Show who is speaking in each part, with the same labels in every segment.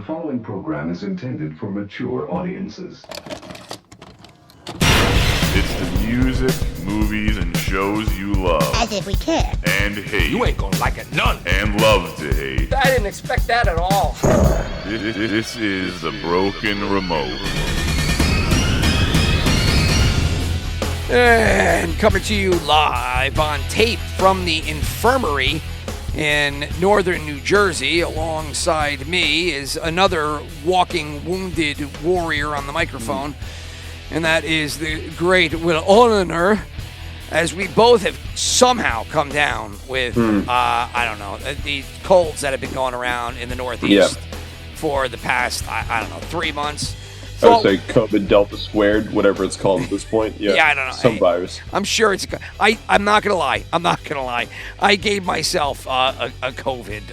Speaker 1: following program is intended for mature audiences.
Speaker 2: It's the music, movies, and shows you love.
Speaker 3: As if we care.
Speaker 2: And hate.
Speaker 4: You ain't gonna like it none.
Speaker 2: And love to hate.
Speaker 4: I didn't expect that at all.
Speaker 2: This is The Broken Remote.
Speaker 5: And coming to you live on tape from the infirmary in northern New Jersey, alongside me is another walking wounded warrior on the microphone, and that is the great Will Olener, as we both have somehow come down with, I don't know, the colds that have been going around in the Northeast for the past, I don't know, 3 months.
Speaker 6: I would say COVID Delta squared, whatever it's called at this point. Yeah,
Speaker 5: I don't know.
Speaker 6: Some virus.
Speaker 5: I'm sure it's. I'm not gonna lie. I gave myself a COVID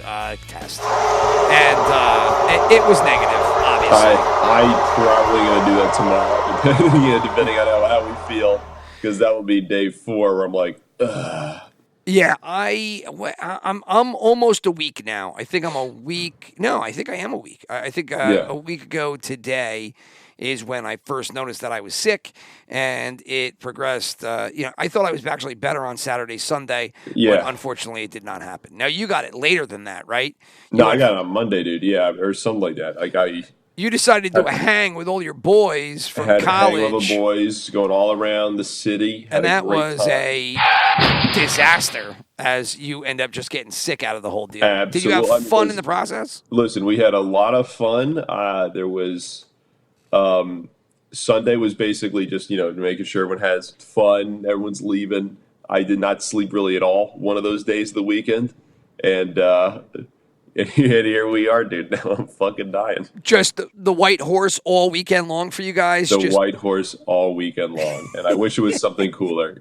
Speaker 5: test, and it was negative. Obviously,
Speaker 6: I probably gonna do that tomorrow, depending on how we feel, because that will be day 4 where I'm like, ugh.
Speaker 5: Yeah, I'm almost a week now. I think I'm a week. No, I think I am a week. I think a week ago today is when I first noticed that I was sick, and it progressed. I thought I was actually better on Saturday, Sunday.
Speaker 6: Yeah.
Speaker 5: But unfortunately, it did not happen. Now, you got it later than that, right?
Speaker 6: I got it on Monday, dude. Yeah, or something like that.
Speaker 5: You decided to do a hang with all your boys from college.
Speaker 6: Hang with all the boys, going all around the city.
Speaker 5: And that was a disaster, as you end up just getting sick out of the whole deal.
Speaker 6: Absolutely.
Speaker 5: Did you have fun in the process?
Speaker 6: Listen, we had a lot of fun. There was Sunday was basically just, making sure everyone has fun, everyone's leaving. I did not sleep really at all one of those days of the weekend. And here we are, dude. Now I'm fucking dying.
Speaker 5: Just the white horse all weekend long for you guys?
Speaker 6: White horse all weekend long. And I wish it was something cooler,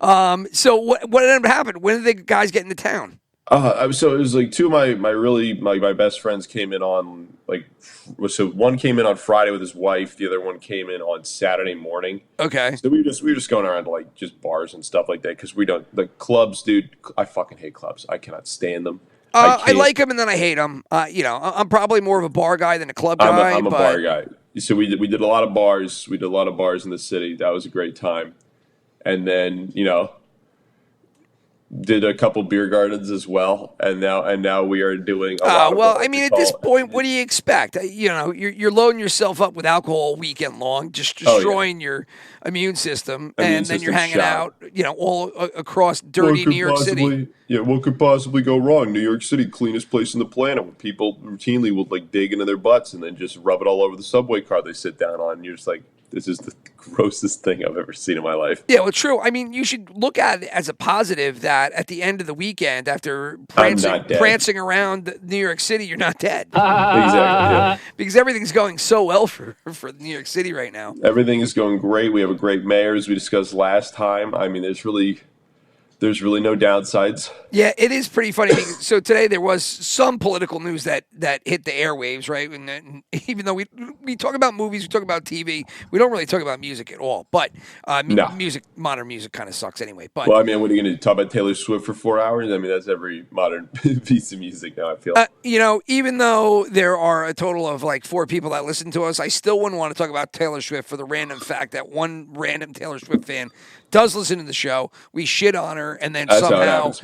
Speaker 5: So what ended up happening? When did the guys get into town?
Speaker 6: So it was like two of my best friends came in on so one came in on Friday with his wife, the other one came in on Saturday morning.
Speaker 5: Okay.
Speaker 6: So we were just going around to just bars and stuff like that, because we don't, the clubs, dude. I fucking hate clubs. I cannot stand them.
Speaker 5: I like them and then I hate them. I'm probably more of a bar guy than a club guy.
Speaker 6: I'm a bar guy. So we did a lot of bars. We did a lot of bars in the city. That was a great time. And then, did a couple beer gardens as well, and now we are doing.
Speaker 5: At this point, what do you expect? You're loading yourself up with alcohol all weekend long, just destroying your immune system, and then you're hanging out, all across dirty New York City.
Speaker 6: Yeah, what could possibly go wrong? New York City, cleanest place on the planet, where people routinely will dig into their butts and then just rub it all over the subway car they sit down on. And you're just like, this is the grossest thing I've ever seen in my life.
Speaker 5: Yeah, well, true. I mean, you should look at it as a positive that at the end of the weekend, after prancing around New York City, you're not dead.
Speaker 6: Exactly. Yeah.
Speaker 5: Because everything's going so well for New York City right now.
Speaker 6: Everything is going great. We have a great mayor, as we discussed last time. I mean, there's really no downsides.
Speaker 5: Yeah, it is pretty funny. So today there was some political news that hit the airwaves, right? And even though we talk about movies, we talk about TV, we don't really talk about music at all. But modern music kind of sucks anyway. But
Speaker 6: what are you going to talk about Taylor Swift for 4 hours? I mean, that's every modern piece of music now, I feel.
Speaker 5: Even though there are a total of 4 people that listen to us, I still wouldn't want to talk about Taylor Swift for the random fact that one random Taylor Swift fan does listen to the show. We shit on her, and then somehow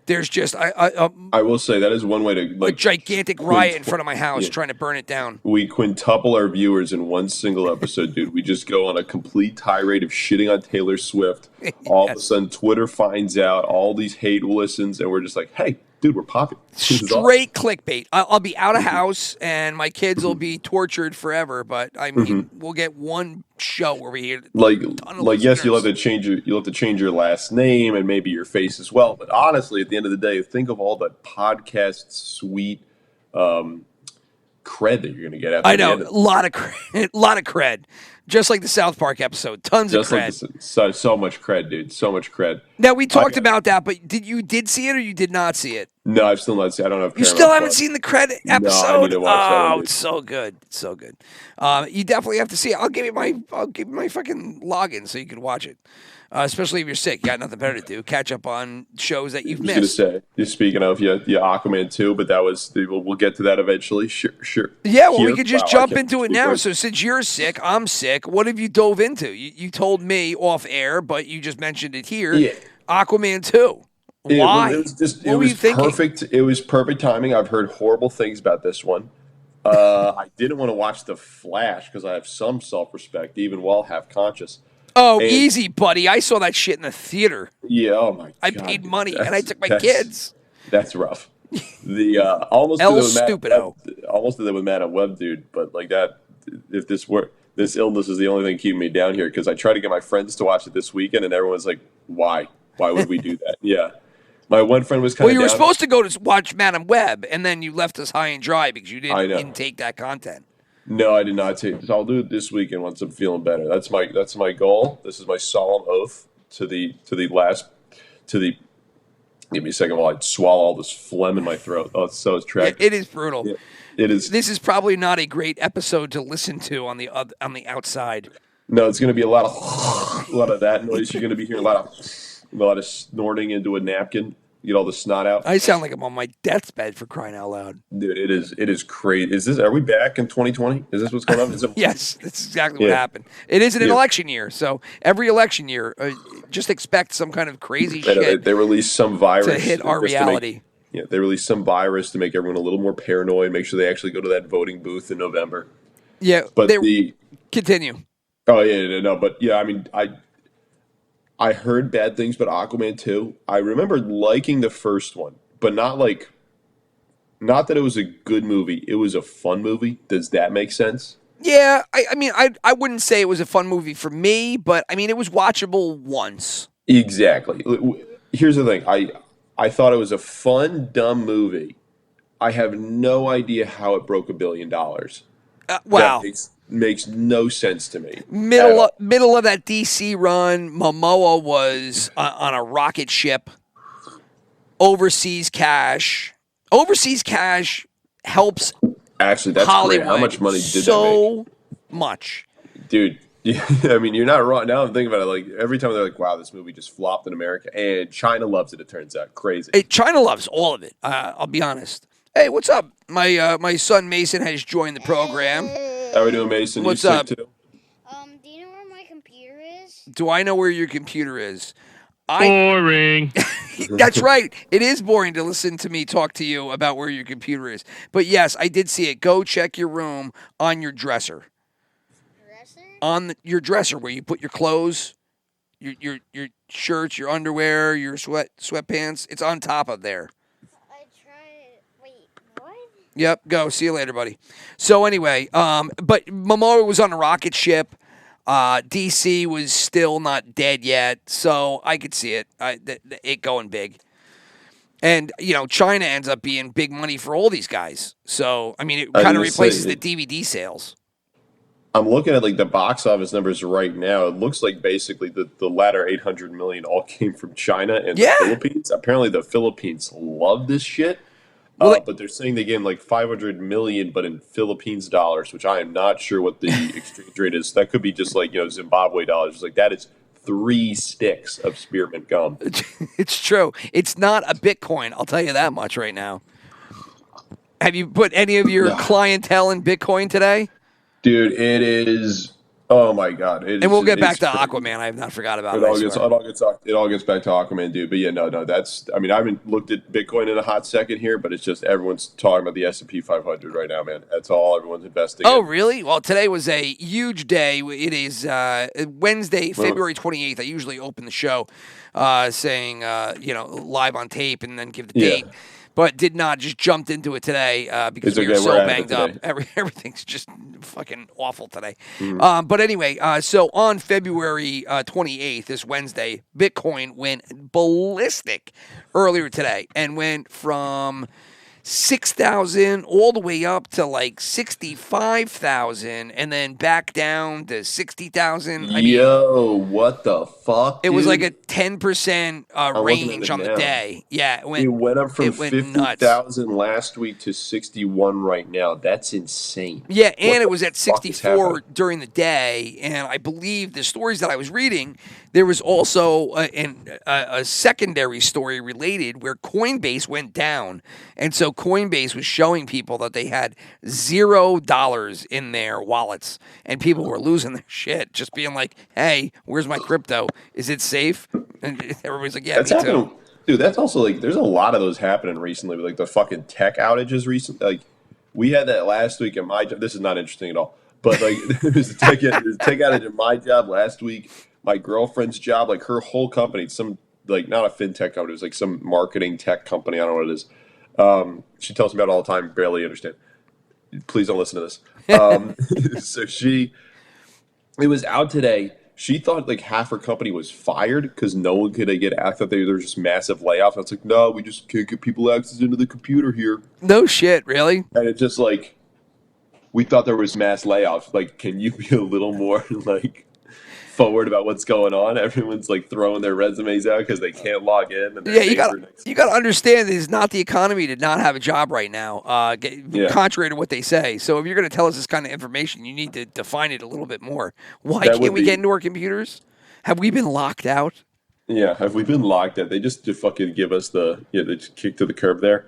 Speaker 5: there's just
Speaker 6: I will say that is one way to
Speaker 5: a gigantic riot in front of my house trying to burn it down.
Speaker 6: We quintuple our viewers in one single episode, dude. We just go on a complete tirade of shitting on Taylor Swift. All of a sudden, Twitter finds out, all these hate listens, and we're just like, hey, dude, we're popping.
Speaker 5: Straight clickbait. I'll be out of house, and my kids will be tortured forever. But I mean, we'll get one show where we hear
Speaker 6: yes, you'll have to change your last name and maybe your face as well. But honestly, at the end of the day, think of all the podcast sweet cred that you're going to get.
Speaker 5: I know, a lot of cred. Just like the South Park episode, tons of cred.
Speaker 6: So much cred, dude. So much cred.
Speaker 5: Now we talked about that, but did see it or you did not see it?
Speaker 6: No, I've still not seen it. I don't know if
Speaker 5: you still haven't seen the cred episode.
Speaker 6: No, I need to watch that.
Speaker 5: It's so good, so good. You definitely have to see it. I'll give you my fucking login so you can watch it. especially if you're sick. You got nothing better to do. Catch up on shows that you've
Speaker 6: I was
Speaker 5: missed.
Speaker 6: going to say, you're speaking of, Aquaman 2, but that was, we'll get to that eventually. Sure.
Speaker 5: Yeah, well, we
Speaker 6: Here?
Speaker 5: could just
Speaker 6: Wow, I
Speaker 5: jump
Speaker 6: can't
Speaker 5: into it
Speaker 6: speak
Speaker 5: now.
Speaker 6: words.
Speaker 5: So since you're sick, I'm sick. What have you dove into? You told me off air, but you just mentioned it here.
Speaker 6: Yeah.
Speaker 5: Aquaman 2. Why? What were you thinking?
Speaker 6: Perfect. It was perfect timing. I've heard horrible things about this one. I didn't want to watch The Flash because I have some self-respect, even while half conscious.
Speaker 5: Oh,
Speaker 6: And-
Speaker 5: easy, buddy. I saw that shit in the theater.
Speaker 6: Yeah. Oh my God.
Speaker 5: I paid
Speaker 6: dude,
Speaker 5: money, and I took my
Speaker 6: that's-
Speaker 5: kids.
Speaker 6: That's rough. The almost
Speaker 5: El
Speaker 6: did it with Matt
Speaker 5: Stupido.
Speaker 6: Webb, almost did it with Matt and Webb, dude. But like that, if this illness is the only thing keeping me down here because I tried to get my friends to watch it this weekend, and everyone's like, "Why? Why would we do that?" Yeah. My one friend was kind
Speaker 5: Well,
Speaker 6: of.
Speaker 5: you were supposed to go to watch Madam Web, and then you left us high and dry because you
Speaker 6: I know.
Speaker 5: didn't intake that content.
Speaker 6: No, I did not take this. I'll do it this weekend once I'm feeling better. That's my goal. This is my solemn oath to the. Give me a second while I swallow all this phlegm in my throat. Oh, it's so tragic.
Speaker 5: It is brutal.
Speaker 6: Yeah, it is.
Speaker 5: This is probably not a great episode to listen to on the outside.
Speaker 6: No, it's going to be a lot of that noise. You're going to be hearing a lot of snorting into a napkin. Get all the snot out.
Speaker 5: I sound like I'm on my deathbed for crying out loud.
Speaker 6: Dude, it is crazy. Are we back in 2020? Is this what's going on? Is it,
Speaker 5: Yes, that's exactly what
Speaker 6: Yeah.
Speaker 5: happened. It is an
Speaker 6: Yeah.
Speaker 5: election year, so every election year, just expect some kind of crazy
Speaker 6: They
Speaker 5: shit
Speaker 6: released some virus
Speaker 5: to hit our
Speaker 6: just to make-
Speaker 5: reality.
Speaker 6: they released some virus to make everyone a little more paranoid. Make sure they actually go to that voting booth in November.
Speaker 5: Yeah,
Speaker 6: But
Speaker 5: continue.
Speaker 6: oh yeah, no, but yeah, I mean, I heard bad things about Aquaman 2. I remember liking the first one, but not that it was a good movie. It was a fun movie. Does that make sense?
Speaker 5: Yeah, I mean, I wouldn't say it was a fun movie for me, but I mean, it was watchable once.
Speaker 6: Exactly. Here's the thing. I thought it was a fun, dumb movie. I have no idea how it broke $1 billion.
Speaker 5: Wow.
Speaker 6: That makes no sense to me.
Speaker 5: Middle of that DC run, Momoa was on a rocket ship. Overseas cash helps
Speaker 6: Actually, that's
Speaker 5: Hollywood
Speaker 6: great. How much money did that make?
Speaker 5: so much.
Speaker 6: Dude, yeah, I mean, you're not wrong. Now I'm thinking about it. Like every time they're like, "Wow, this movie just flopped in America," and China loves it. It turns out crazy.
Speaker 5: Hey, China loves all of it. I'll be honest. Hey, what's up? My son Mason has joined the program.
Speaker 6: How we doing, Mason?
Speaker 5: What's
Speaker 6: you
Speaker 5: up?
Speaker 6: sick too?
Speaker 3: Do you know where my computer is?
Speaker 5: Do I know where your computer is?
Speaker 2: Boring.
Speaker 5: That's right. It is boring to listen to me talk to you about where your computer is. But yes, I did see it. Go check your room on your dresser.
Speaker 3: Dresser?
Speaker 5: On your dresser where you put your clothes, your shirts, your underwear, your sweatpants. It's on top of there.
Speaker 3: I tried. Wait, what?
Speaker 5: Yep. Go. See you later, buddy. So anyway, but Momoa was on a rocket ship. DC was still not dead yet, so I could see it. It going big. And, China ends up being big money for all these guys. So, I mean, it kind of replaces the DVD sales.
Speaker 6: I'm looking at like the box office numbers right now. It looks like basically the latter 800 million all came from China and
Speaker 5: Yeah.
Speaker 6: the Philippines. Apparently, the Philippines love this shit.
Speaker 5: Well,
Speaker 6: But they're saying they gave like 500 million, but in Philippines dollars, which I am not sure what the exchange rate is. That could be just like Zimbabwe dollars. It's like that is 3 sticks of spearmint gum.
Speaker 5: It's true. It's not a Bitcoin, I'll tell you that much right now. Have you put any of your clientele in Bitcoin today?
Speaker 6: Dude, it is. Oh my God!
Speaker 5: And we'll get back
Speaker 6: it's
Speaker 5: to
Speaker 6: crazy.
Speaker 5: Aquaman. I have not forgot about
Speaker 6: It
Speaker 5: it.
Speaker 6: all gets back to Aquaman, dude. But yeah, no. That's. I mean, I haven't looked at Bitcoin in a hot second here, but it's just everyone's talking about the S&P 500 right now, man. That's all everyone's investing.
Speaker 5: Oh,
Speaker 6: in.
Speaker 5: really? Well, today was a huge day. It is Wednesday, February 28th. I usually open the show saying, live on tape and then give the
Speaker 6: Yeah.
Speaker 5: date. But did not, just jumped into it today because
Speaker 6: It's
Speaker 5: we were
Speaker 6: okay,
Speaker 5: so
Speaker 6: we're at it
Speaker 5: banged up.
Speaker 6: today.
Speaker 5: Everything's just fucking awful today.
Speaker 6: Mm-hmm.
Speaker 5: But anyway, so on February 28th, this Wednesday, Bitcoin went ballistic earlier today and went from 6,000 all the way up to like 65,000 and then back down to 60,000. I mean,
Speaker 6: Yo, what the fuck?
Speaker 5: it was
Speaker 6: dude?
Speaker 5: like a 10%
Speaker 6: looking at
Speaker 5: range
Speaker 6: it
Speaker 5: on the
Speaker 6: now.
Speaker 5: day. Yeah,
Speaker 6: It went up from
Speaker 5: it went nuts.
Speaker 6: 50,000 last week to 61 right now. That's insane.
Speaker 5: Yeah,
Speaker 6: What
Speaker 5: and it
Speaker 6: the
Speaker 5: was at
Speaker 6: fuck is
Speaker 5: 64
Speaker 6: happening?
Speaker 5: during the day. And I believe the stories that I was reading, There was also a secondary story related where Coinbase went down. And so Coinbase was showing people that they had $0 in their wallets. And people were losing their shit, just being like, hey, where's my crypto? Is it safe? And everybody's like, yeah,
Speaker 6: That's
Speaker 5: me
Speaker 6: happening,
Speaker 5: too.
Speaker 6: dude. That's also like there's a lot of those happening recently with like the fucking tech outages recently. Like we had that last week at my job. This is not interesting at all, but like there's a tech outage at my job last week. My girlfriend's job, like her whole company, some like not a fintech company, it was like some marketing tech company. I don't know what it is. She tells me about it all the time. Barely understand. Please don't listen to this. So it was out today. She thought like half her company was fired because no one could get access. There were just massive layoffs. I was like, no, we just can't get people access into the computer here.
Speaker 5: No shit, really?
Speaker 6: And it's just like, we thought there was mass layoffs. Like, can you be a little more like forward about what's going on? Everyone's like throwing their resumes out because they can't log in. And
Speaker 5: Yeah, you got to understand that it's not the economy to not have a job right now, contrary to what they say. So if you're going to tell us this kind of information, you need to define it a little bit more. Why can't we get into our computers? Have we been locked out?
Speaker 6: Yeah, have we been locked out? They just fucking give us they just kick to the curb there.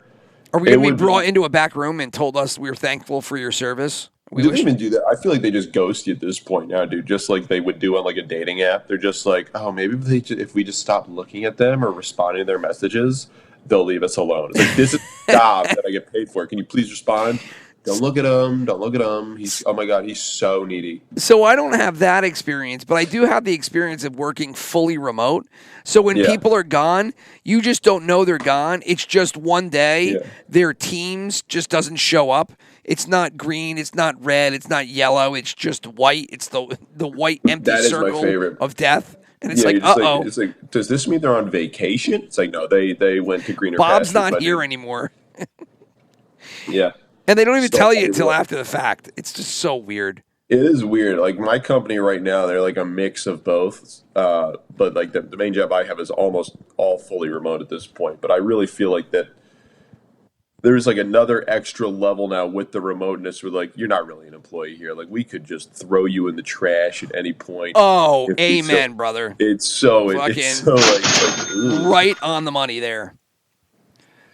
Speaker 5: Are we going to be brought into a back room and told us we're thankful for your service?
Speaker 6: We don't even do that. I feel like they just ghost you at this point now, dude. Just like they would do on like a dating app. They're just like, oh, maybe if we just stop looking at them or responding to their messages, they'll leave us alone. It's like, this is a job that I get paid for. Can you please respond? Don't look at him. Don't look at him. Oh my God, he's so needy.
Speaker 5: So I don't have that experience, but I do have the experience of working fully remote. So when people are gone, you just don't know they're gone. It's just one day. Their teams just doesn't show up. It's not green. It's not red. It's not yellow. It's just white. It's the white empty circle of death. And it's like, uh-oh.
Speaker 6: It's like, does this mean they're on vacation? It's like, no, they went to greener
Speaker 5: Bob's
Speaker 6: pastures,
Speaker 5: not here anymore.
Speaker 6: Yeah.
Speaker 5: And they don't even tell you until after the fact. It's just so weird.
Speaker 6: It is weird. Like my company right now, they're like a mix of both. But like the main job I have is almost all fully remote at this point. But I really feel like that there's like another extra level now with the remoteness where like you're not really an employee here. Like we could just throw you in the trash at any point.
Speaker 5: Oh, amen, brother.
Speaker 6: It's so like
Speaker 5: right on the money there.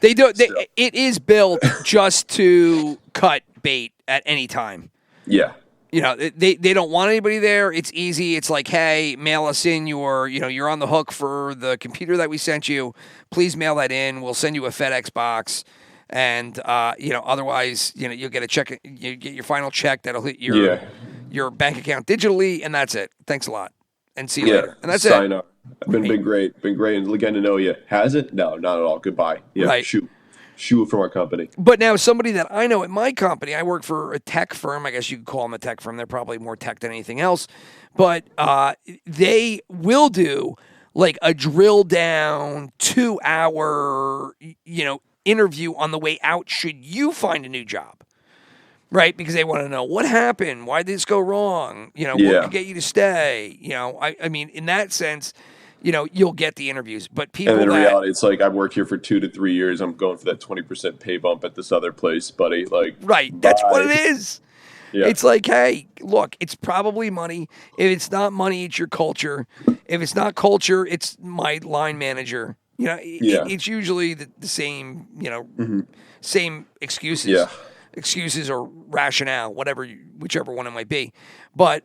Speaker 5: They do. It is built just to cut bait at any time.
Speaker 6: Yeah.
Speaker 5: You know, they don't want anybody there. It's easy. It's like, hey, mail us in you're on the hook for the computer that we sent you. Please mail that in. We'll send you a FedEx box. And, otherwise, you'll get a check. You get your final check that'll hit your bank account digitally. And that's it. Thanks a lot. And see you later. And that's
Speaker 6: sign
Speaker 5: it.
Speaker 6: Up. Been great. Been great. And again to know you. Has it? No, not at all. Goodbye. Yeah.
Speaker 5: Right.
Speaker 6: Shoot from our company.
Speaker 5: But now somebody that I know at my company, I work for a tech firm. I guess you could call them a tech firm. They're probably more tech than anything else. But they will do like a drill down 2-hour, interview on the way out should you find a new job. Right? Because they want to know what happened. Why did this go wrong? What could get you to stay? I mean, in that sense, you'll get the interviews. But people
Speaker 6: and in reality, it's like I've worked here for 2 to 3 years. I'm going for that 20% pay bump at this other place, buddy. Like,
Speaker 5: right. That's what it is.
Speaker 6: Yeah.
Speaker 5: It's like, hey, look, it's probably money. If it's not money, it's your culture. If it's not culture, it's my line manager. It's usually the same, same excuses.
Speaker 6: Yeah.
Speaker 5: Excuses or rationale, whichever one it might be. But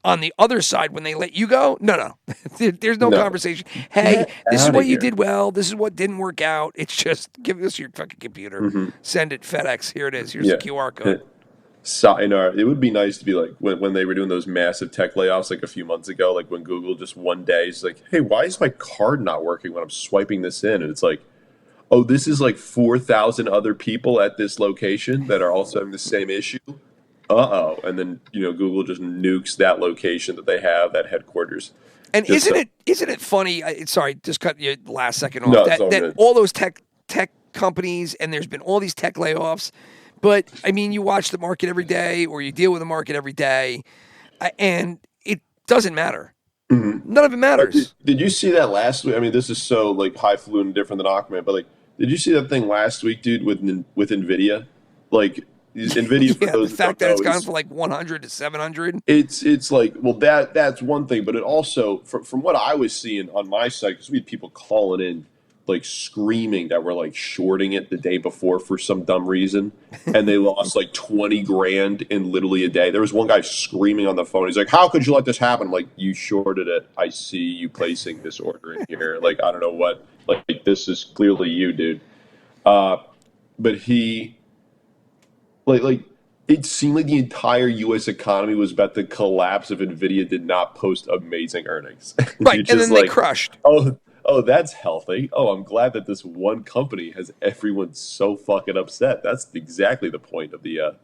Speaker 5: on the other side, when they let you go, no. There's no conversation. Hey, this is what you did well. This is what didn't work out. It's just give us your fucking computer. Send it FedEx. Here it is. Here's the QR code.
Speaker 6: It would be nice to be like when they were doing those massive tech layoffs like a few months ago, like when Google just one day is like, hey, why is my card not working when I'm swiping this in? And it's like, oh, this is like 4,000 other people at this location that are also having the same issue. Uh-oh. And then, Google just nukes that location that they have, that headquarters.
Speaker 5: And isn't it funny? Sorry, just cut you last second off. That all those tech companies, and there's been all these tech layoffs. But, I mean, you watch the market every day or you deal with the market every day, and it doesn't matter. Mm-hmm. None of it matters.
Speaker 6: Did you see that last week? I mean, this is so, like, highfalutin different than Aquaman, but, like, did you see that thing last week, dude, with NVIDIA? Like, NVIDIA, for
Speaker 5: Yeah, the
Speaker 6: those
Speaker 5: fact
Speaker 6: that
Speaker 5: that it's
Speaker 6: don't know,
Speaker 5: gone from like 100 to 700.
Speaker 6: it's like, well, that's one thing, but it also, from what I was seeing on my site, because we had people calling in like screaming that we're like shorting it the day before for some dumb reason, and they lost like 20 grand in literally a day. There was one guy screaming on the phone. He's like, "How could you let this happen?" I'm like, "You shorted it. I see you placing this order in here. Like, I don't know what. Like, this is clearly you, dude." But he, like it seemed like the entire U.S. economy was about to collapse if NVIDIA did not post amazing earnings.
Speaker 5: Right,
Speaker 6: You're
Speaker 5: and
Speaker 6: just
Speaker 5: then they
Speaker 6: like,
Speaker 5: crushed.
Speaker 6: oh, that's healthy. Oh, I'm glad that this one company has everyone so fucking upset. That's exactly the point of the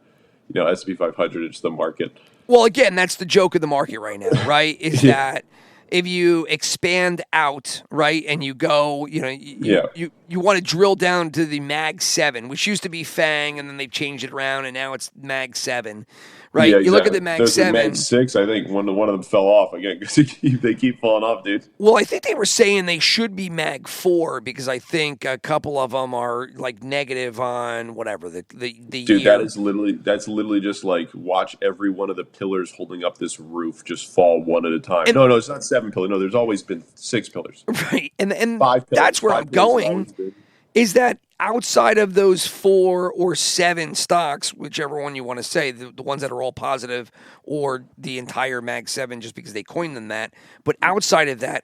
Speaker 6: S&P 500. It's the market.
Speaker 5: Well, again, that's the joke of the market right now, right? Is
Speaker 6: Yeah.
Speaker 5: that if you expand out, right, and you go, you want to drill down to the Mag 7, which used to be Fang, and then they've changed it around, and now it's Mag 7, right?
Speaker 6: Yeah,
Speaker 5: You look at
Speaker 6: exactly.
Speaker 5: the Mag
Speaker 6: There's
Speaker 5: 7.
Speaker 6: the Mag 6. I think one of them fell off again because they keep falling off, dude.
Speaker 5: Well, I think they were saying they should be Mag 4 because I think a couple of them are like negative on whatever the
Speaker 6: Dude,
Speaker 5: year.
Speaker 6: that's literally just like watch every one of the pillars holding up this roof just fall one at a time.
Speaker 5: And-
Speaker 6: No, it's not 7 pillars. No, there's always been 6 pillars.
Speaker 5: Right, and
Speaker 6: 5 pillars.
Speaker 5: that's where
Speaker 6: 5
Speaker 5: I'm
Speaker 6: pillars has
Speaker 5: going.
Speaker 6: always been.
Speaker 5: Is that outside of those 4 or 7 stocks, whichever one you want to say, the ones that are all positive, or the entire Mag 7 just because they coined them that, but outside of that,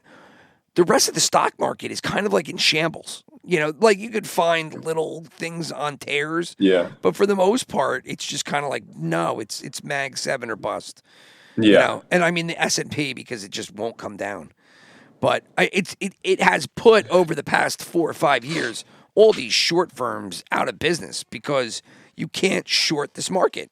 Speaker 5: the rest of the stock market is kind of like in shambles. Like you could find little things on tears,
Speaker 6: Yeah.
Speaker 5: but for the most part, it's just kind of like, no, it's Mag 7 or bust.
Speaker 6: Yeah.
Speaker 5: And I mean the S&P because it just won't come down. But it has put over the past 4 or 5 years all these short firms out of business because you can't short this market.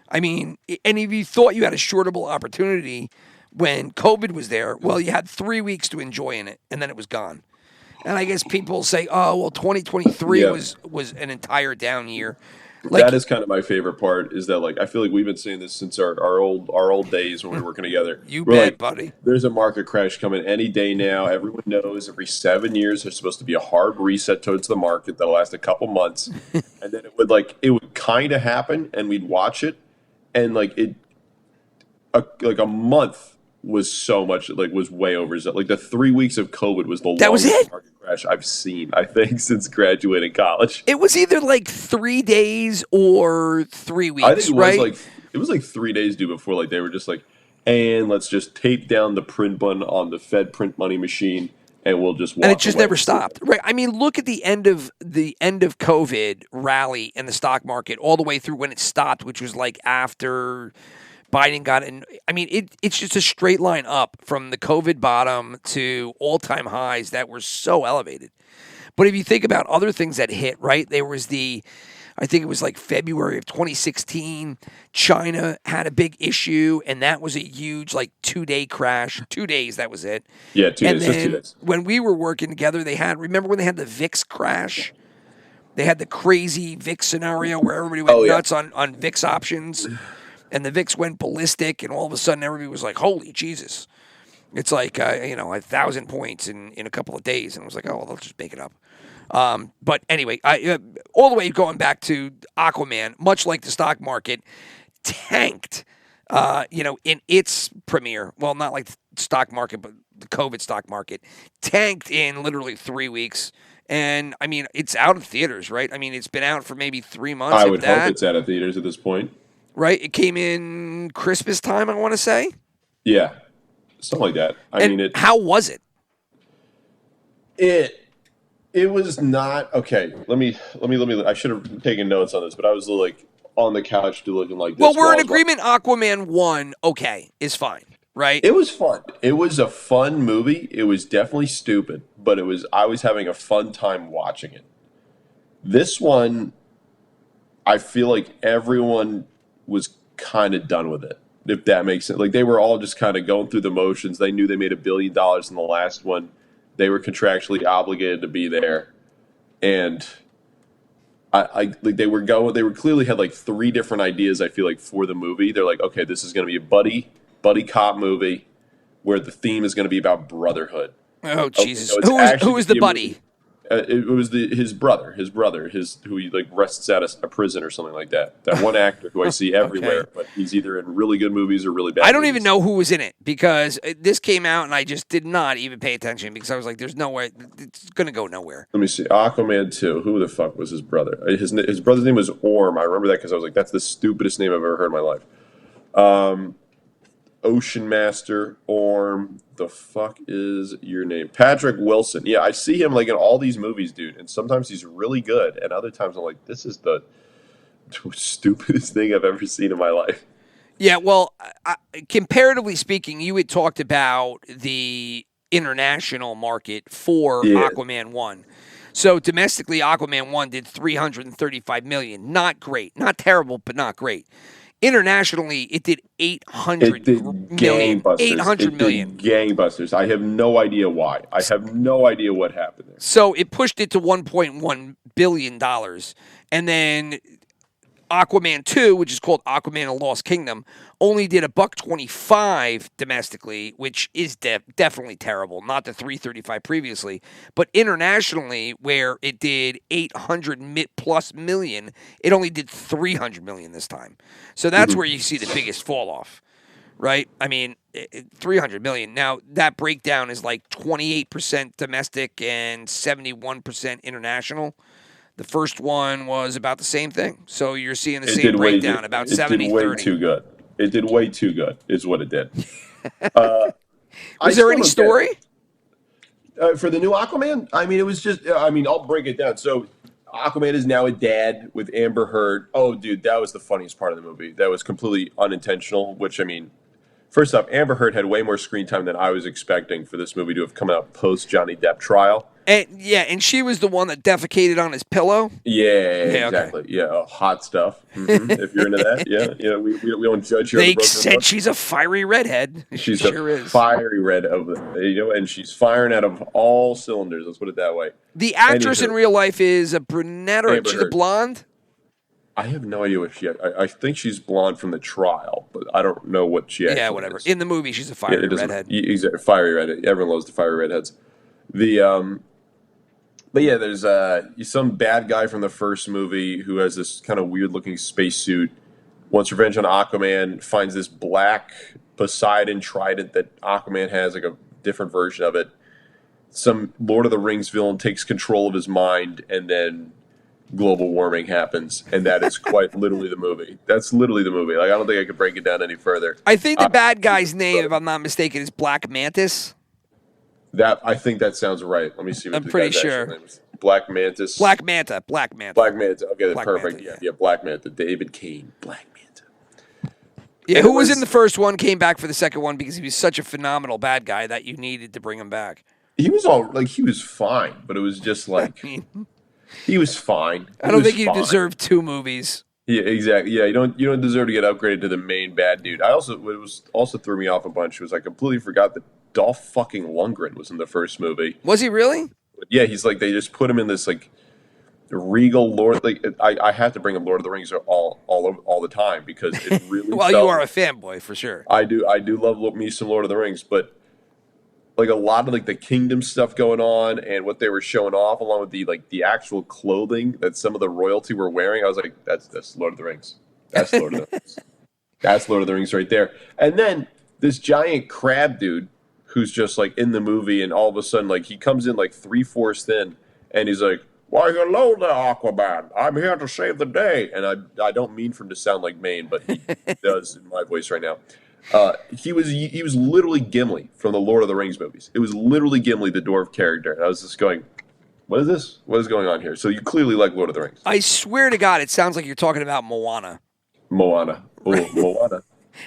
Speaker 5: I mean, and if you thought you had a shortable opportunity when COVID was there, well, you had 3 weeks to enjoy in it, and then it was gone. And I guess people say, oh, well, 2023 was an entire down year. Like,
Speaker 6: that is kind of my favorite part is that, like, I feel like we've been saying this since our old days when we were working together.
Speaker 5: You
Speaker 6: We're
Speaker 5: bet,
Speaker 6: like,
Speaker 5: buddy.
Speaker 6: There's a market crash coming any day now. Everyone knows every 7 years there's supposed to be a hard reset towards the market that'll last a couple months. And then it would kind of happen and we'd watch it. And a month was so much, was way over. Like the 3 weeks of COVID was the longest market crash I've seen, I think, since graduating college.
Speaker 5: It was either like 3 days or 3 weeks,
Speaker 6: I think it
Speaker 5: right?
Speaker 6: was like 3 days due before, like they were just like, and let's just tape down the print button on the Fed print money machine, and we'll just walk.
Speaker 5: And it just
Speaker 6: away.
Speaker 5: never stopped, right? I mean, look at the end of COVID rally in the stock market all the way through when it stopped, which was like after Biden got in. I mean, it's just a straight line up from the COVID bottom to all-time highs that were so elevated. But if you think about other things that hit, right, there was I think it was like February of 2016, China had a big issue, and that was a huge 2-day crash. 2 days, that was it.
Speaker 6: Yeah, 2
Speaker 5: and
Speaker 6: days. Just
Speaker 5: then
Speaker 6: 2 days.
Speaker 5: when we were working together, remember when they had the VIX crash? They had the crazy VIX scenario where everybody went nuts on VIX options. And the VIX went ballistic, and all of a sudden everybody was like, holy Jesus. It's like, 1,000 points in a couple of days. And I was like, oh, well, they'll just make it up. But anyway, all the way going back to Aquaman, much like the stock market, tanked, in its premiere. Well, not like the stock market, but the COVID stock market. Tanked in literally 3 weeks. And, I mean, it's out of theaters, right? I mean, it's been out for maybe 3 months.
Speaker 6: I would hope it's out of theaters at this point.
Speaker 5: Right? It came in Christmas time, I want to say.
Speaker 6: Yeah. Something like that.
Speaker 5: How was it?
Speaker 6: It was not okay. Let me. I should have taken notes on this, but I was like on the couch looking like this.
Speaker 5: Well, we're in agreement. Aquaman 1, is fine, right?
Speaker 6: It was fun. It was a fun movie. It was definitely stupid, but I was having a fun time watching it. This one, I feel like everyone was kind of done with it, if that makes sense. Like they were all just kind of going through the motions. They knew they made $1 billion in the last one. They were contractually obligated to be there, and they were clearly had 3 different ideas. I feel like for the movie, they're like, okay, this is going to be a buddy cop movie where the theme is going to be about brotherhood.
Speaker 5: Oh Jesus!
Speaker 6: So
Speaker 5: Who is the buddy?
Speaker 6: It was his brother, who he like wrests out of a prison or something like that. That one actor who I see everywhere, but he's either in really good movies or really bad.
Speaker 5: I don't
Speaker 6: movies.
Speaker 5: even know who was in it because this came out and I just did not even pay attention because I was like, "There's no way it's gonna go nowhere."
Speaker 6: Let me see. Aquaman 2. Who the fuck was his brother? His brother's name was Orm. I remember that because I was like, that's the stupidest name I've ever heard in my life. Ocean Master, Orm. The fuck is your name? Patrick Wilson. Yeah, I see him like in all these movies, dude. And sometimes he's really good, and other times I'm like, this is the stupidest thing I've ever seen in my life.
Speaker 5: Yeah, well, comparatively speaking, you had talked about the international market for Aquaman 1. So domestically, Aquaman 1 did $335 million. Not great. Not terrible, but not great. Internationally, it did $800 million. $800 million.
Speaker 6: Gangbusters. I have no idea why. I have no idea what happened there.
Speaker 5: So it pushed it to $1.1 billion. And then Aquaman 2, which is called Aquaman and Lost Kingdom, only did $125 domestically, which is definitely terrible. Not the $335 previously, but internationally, where it did $800+ million, it only did $300 million this time. So that's where you see the biggest fall off, right? I mean, $300 million. Now that breakdown is like 28% domestic and 71% international. The first one was about the same thing. So you're seeing the same breakdown, about 70-30.
Speaker 6: It did way too good. It did way too good, is what it did.
Speaker 5: Was there any story?
Speaker 6: For the new Aquaman? I mean, it was just, I'll break it down. So Aquaman is now a dad with Amber Heard. Oh, dude, that was the funniest part of the movie. That was completely unintentional, which, I mean, first off, Amber Heard had way more screen time than I was expecting for this movie to have come out post Johnny Depp trial.
Speaker 5: And she was the one that defecated on his pillow.
Speaker 6: Yeah, exactly. Okay. Yeah, hot stuff. Mm-hmm. If you're into that, we don't judge her.
Speaker 5: They said she's a fiery redhead.
Speaker 6: She's fiery red and she's firing out of all cylinders. Let's put it that way.
Speaker 5: The actress in real life is a brunette, or she's a blonde.
Speaker 6: I have no idea what I think she's blonde from the trial, but I don't know what she actually
Speaker 5: whatever.
Speaker 6: is.
Speaker 5: In the movie, she's a fiery redhead.
Speaker 6: Exactly, fiery redhead. Everyone loves the fiery redheads. But yeah, there's some bad guy from the first movie who has this kind of weird-looking spacesuit, wants revenge on Aquaman, finds this black Poseidon trident that Aquaman has, like a different version of it. Some Lord of the Rings villain takes control of his mind, and then global warming happens, and that is quite literally the movie. That's literally the movie. Like, I don't think I could break it down any further.
Speaker 5: I think the bad guy's name, if I'm not mistaken, is Black Mantis.
Speaker 6: I think that sounds right. Let me see.
Speaker 5: I'm pretty sure.
Speaker 6: Black Mantis.
Speaker 5: Black Manta. Okay,
Speaker 6: that's perfect. Manta, yeah, Black Manta. David Kane. Black Manta.
Speaker 5: Yeah, who was in the first one, came back for the second one because he was such a phenomenal bad guy that you needed to bring him back.
Speaker 6: He was fine, but it was just like he was fine.
Speaker 5: I don't think you deserve 2 movies.
Speaker 6: Yeah, exactly. Yeah, you don't deserve to get upgraded to the main bad dude. What also threw me off a bunch was I completely forgot that Dolph fucking Lundgren was in the first movie.
Speaker 5: Was he really?
Speaker 6: Yeah, he's like, they just put him in this like regal Lord. Like I have to bring up Lord of the Rings all the time because it really.
Speaker 5: Well, you are a fanboy for sure.
Speaker 6: I do love me some Lord of the Rings, but like a lot of like the kingdom stuff going on and what they were showing off, along with the actual clothing that some of the royalty were wearing, I was like, that's Lord of the Rings. That's Lord of the Rings. That's Lord of the Rings right there. And then this giant crab dude, who's just like in the movie, and all of a sudden like he comes in like 3/4 in, and he's like, "Why, hello there, Aquaman. I'm here to save the day." And I don't mean for him to sound like Maine, but he does in my voice right now. He was literally Gimli from the Lord of the Rings movies. It was literally Gimli, the dwarf character, and I was just going, "What is this? What is going on here?" So you clearly like Lord of the Rings.
Speaker 5: I swear to God, it sounds like you're talking about Moana.
Speaker 6: Moana.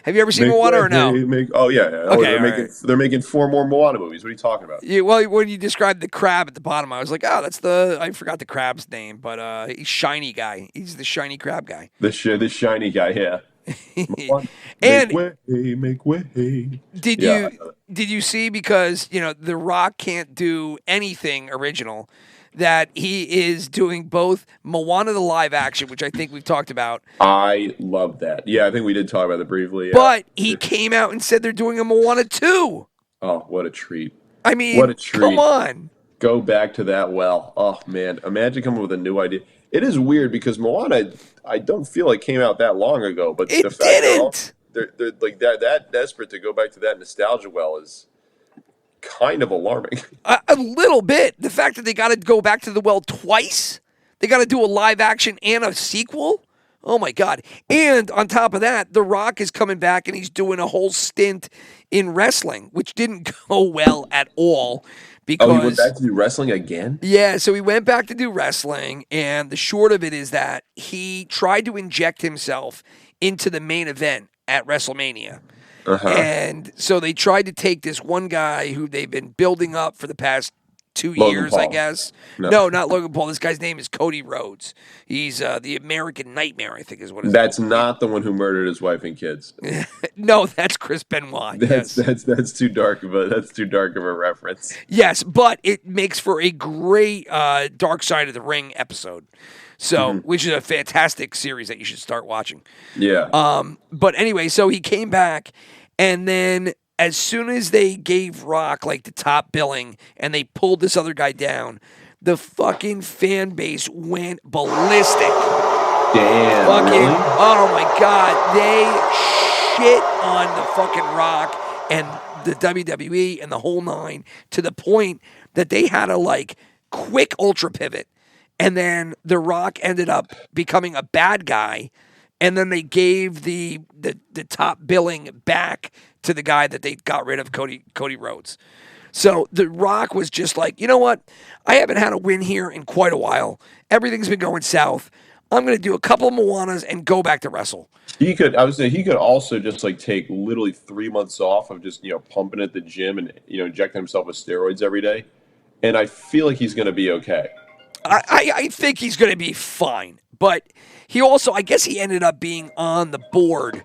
Speaker 5: Have you ever seen Moana or no?
Speaker 6: Okay, they're making 4 more Moana movies. What are you talking about?
Speaker 5: Yeah, well, when you described the crab at the bottom, I was like, oh, I forgot the crab's name, but he's shiny guy. He's the shiny crab guy.
Speaker 6: The shiny guy, yeah.
Speaker 5: And
Speaker 6: make way.
Speaker 5: Did you see, because The Rock can't do anything original, that he is doing both Moana the live action, which I think we've talked about.
Speaker 6: I love that. Yeah, I think we did talk about it briefly. Yeah.
Speaker 5: But he came out and said they're doing a Moana 2.
Speaker 6: Oh, what a treat.
Speaker 5: I mean, what a treat. Come on.
Speaker 6: Go back to that well. Oh man, imagine coming with a new idea. It is weird because Moana, I don't feel like came out that long ago, but the
Speaker 5: It
Speaker 6: fact
Speaker 5: didn't.
Speaker 6: they're like that desperate to go back to that nostalgia well is kind of alarming.
Speaker 5: A little bit. The fact that they got to go back to the well twice, they got to do a live action and a sequel. Oh my God. And on top of that, The Rock is coming back and he's doing a whole stint in wrestling, which didn't go well at all. Because,
Speaker 6: Oh, he went back to do wrestling again?
Speaker 5: yeah, so he went back to do wrestling, and the short of it is that he tried to inject himself into the main event at WrestleMania. And so they tried to take this one guy who they've been building up for the past 2
Speaker 6: Logan
Speaker 5: years, I
Speaker 6: Paul.
Speaker 5: guess.
Speaker 6: No.
Speaker 5: No, not Logan Paul. This guy's name is Cody Rhodes. He's the American Nightmare, I think is what his
Speaker 6: That's not the one who murdered his wife and kids.
Speaker 5: No, that's Chris Benoit.
Speaker 6: That's
Speaker 5: Yes.
Speaker 6: that's too dark of a reference.
Speaker 5: Yes, but it makes for a great Dark Side of the Ring episode. So, which is a fantastic series that you should start watching.
Speaker 6: Yeah.
Speaker 5: But anyway, so he came back, and then as soon as they gave Rock like the top billing and they pulled this other guy down, the fucking fan base went ballistic.
Speaker 6: Damn.
Speaker 5: Fucking,
Speaker 6: Really?
Speaker 5: oh my God, they shit on the fucking Rock and the WWE and the whole nine to the point that they had to like quick ultra pivot. And then The Rock ended up becoming a bad guy. And then they gave the top billing back to the guy that they got rid of, Cody Rhodes. So The Rock was just like, you know what? I haven't had a win here in quite a while. Everything's been going south. I'm going to do a couple of Moanas and go back to wrestle.
Speaker 6: He could also just like take literally 3 months off of just, pumping at the gym and, injecting himself with steroids every day. And I feel like he's going to be okay.
Speaker 5: I think he's going to be fine. But he also, I guess he ended up being on the board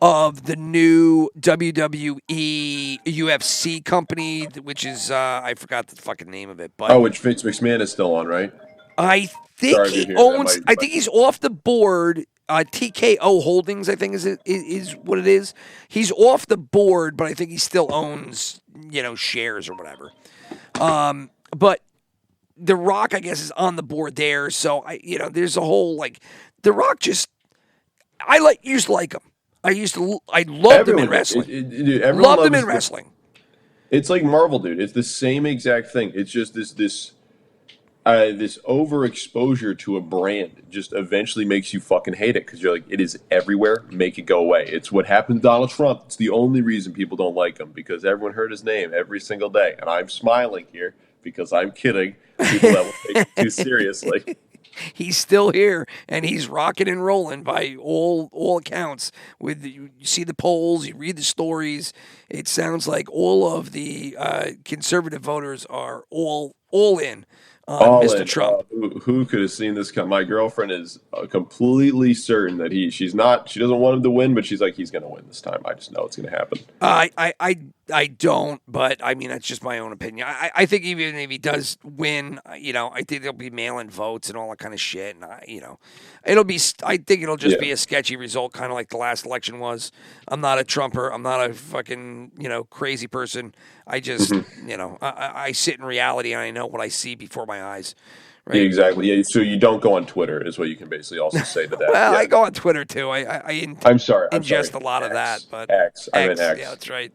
Speaker 5: of the new WWE UFC company, which is, I forgot the fucking name of it. But
Speaker 6: Which Vince McMahon is still on, right?
Speaker 5: I think
Speaker 6: Sorry to
Speaker 5: he
Speaker 6: hear that.
Speaker 5: owns, I think he's off the board. TKO Holdings, I think is what it is. He's off the board, but I think he still owns, shares or whatever. But The Rock, I guess, is on the board there. So there's a whole The Rock just, used to like him. I loved him in wrestling.
Speaker 6: Dude, everyone
Speaker 5: Loved him
Speaker 6: loves
Speaker 5: in wrestling.
Speaker 6: It's like Marvel, dude. It's the same exact thing. It's just this overexposure to a brand just eventually makes you fucking hate it because you're like, it is everywhere. Make it go away. It's what happened to Donald Trump. It's the only reason people don't like him because everyone heard his name every single day, and I'm smiling here because I'm kidding people that will take it too seriously.
Speaker 5: He's still here, and he's rocking and rolling by all accounts. You see the polls, you read the stories. It sounds like all of the conservative voters are all in on Mr. Trump.
Speaker 6: Who could have seen this come? My girlfriend is completely certain that she doesn't want him to win, but she's like, he's going to win this time. I just know it's going to happen.
Speaker 5: I don't, but I mean, that's just my own opinion. I think even if he does win, I think there'll be mail-in votes and all that kind of shit. And I think it'll just be a sketchy result, kind of like the last election was. I'm not a Trumper. I'm not a fucking, crazy person. I just, I sit in reality and I know what I see before my eyes. Right?
Speaker 6: Yeah, exactly. Yeah. So you don't go on Twitter is what you can basically also say to that.
Speaker 5: Well,
Speaker 6: yeah.
Speaker 5: I go on Twitter too.
Speaker 6: I'm sorry.
Speaker 5: Ingest a lot of that, but
Speaker 6: X. I meant X.
Speaker 5: Yeah, that's right.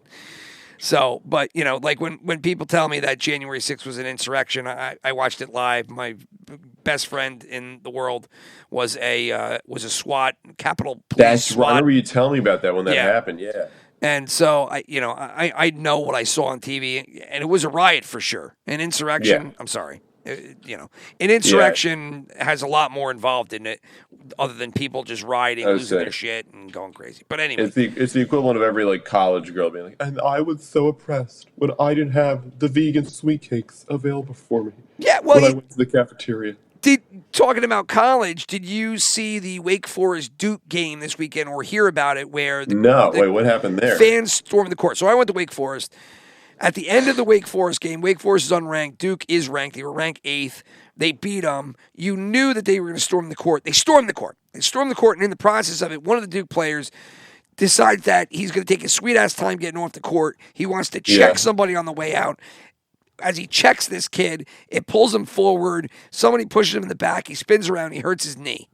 Speaker 5: So, but like when people tell me that January 6th was an insurrection, I watched it live. My best friend in the world was a SWAT Capitol Police.
Speaker 6: That's
Speaker 5: SWAT.
Speaker 6: right. I remember you telling me about that when that happened. Yeah.
Speaker 5: And so I know what I saw on TV, and it was a riot for sure. An insurrection.
Speaker 6: Yeah.
Speaker 5: I'm sorry. An insurrection has a lot more involved in it, other than people just rioting, losing their shit, and going crazy. But anyway,
Speaker 6: it's the equivalent of every college girl being like, "And I was so oppressed when I didn't have the vegan sweet cakes available for me."
Speaker 5: Yeah, well,
Speaker 6: when I went to the cafeteria.
Speaker 5: Talking about college, did you see the Wake Forest Duke game this weekend, or hear about it? Wait,
Speaker 6: what happened there?
Speaker 5: Fans stormed the court. So I went to Wake Forest. At the end of the Wake Forest game, Wake Forest is unranked. Duke is ranked. They were ranked 8th. They beat them. You knew that they were going to storm the court. They stormed the court. And in the process of it, one of the Duke players decides that he's going to take his sweet-ass time getting off the court. He wants to check somebody on the way out. as he checks this kid, it pulls him forward. Somebody pushes him in the back. He spins around. He hurts his knee.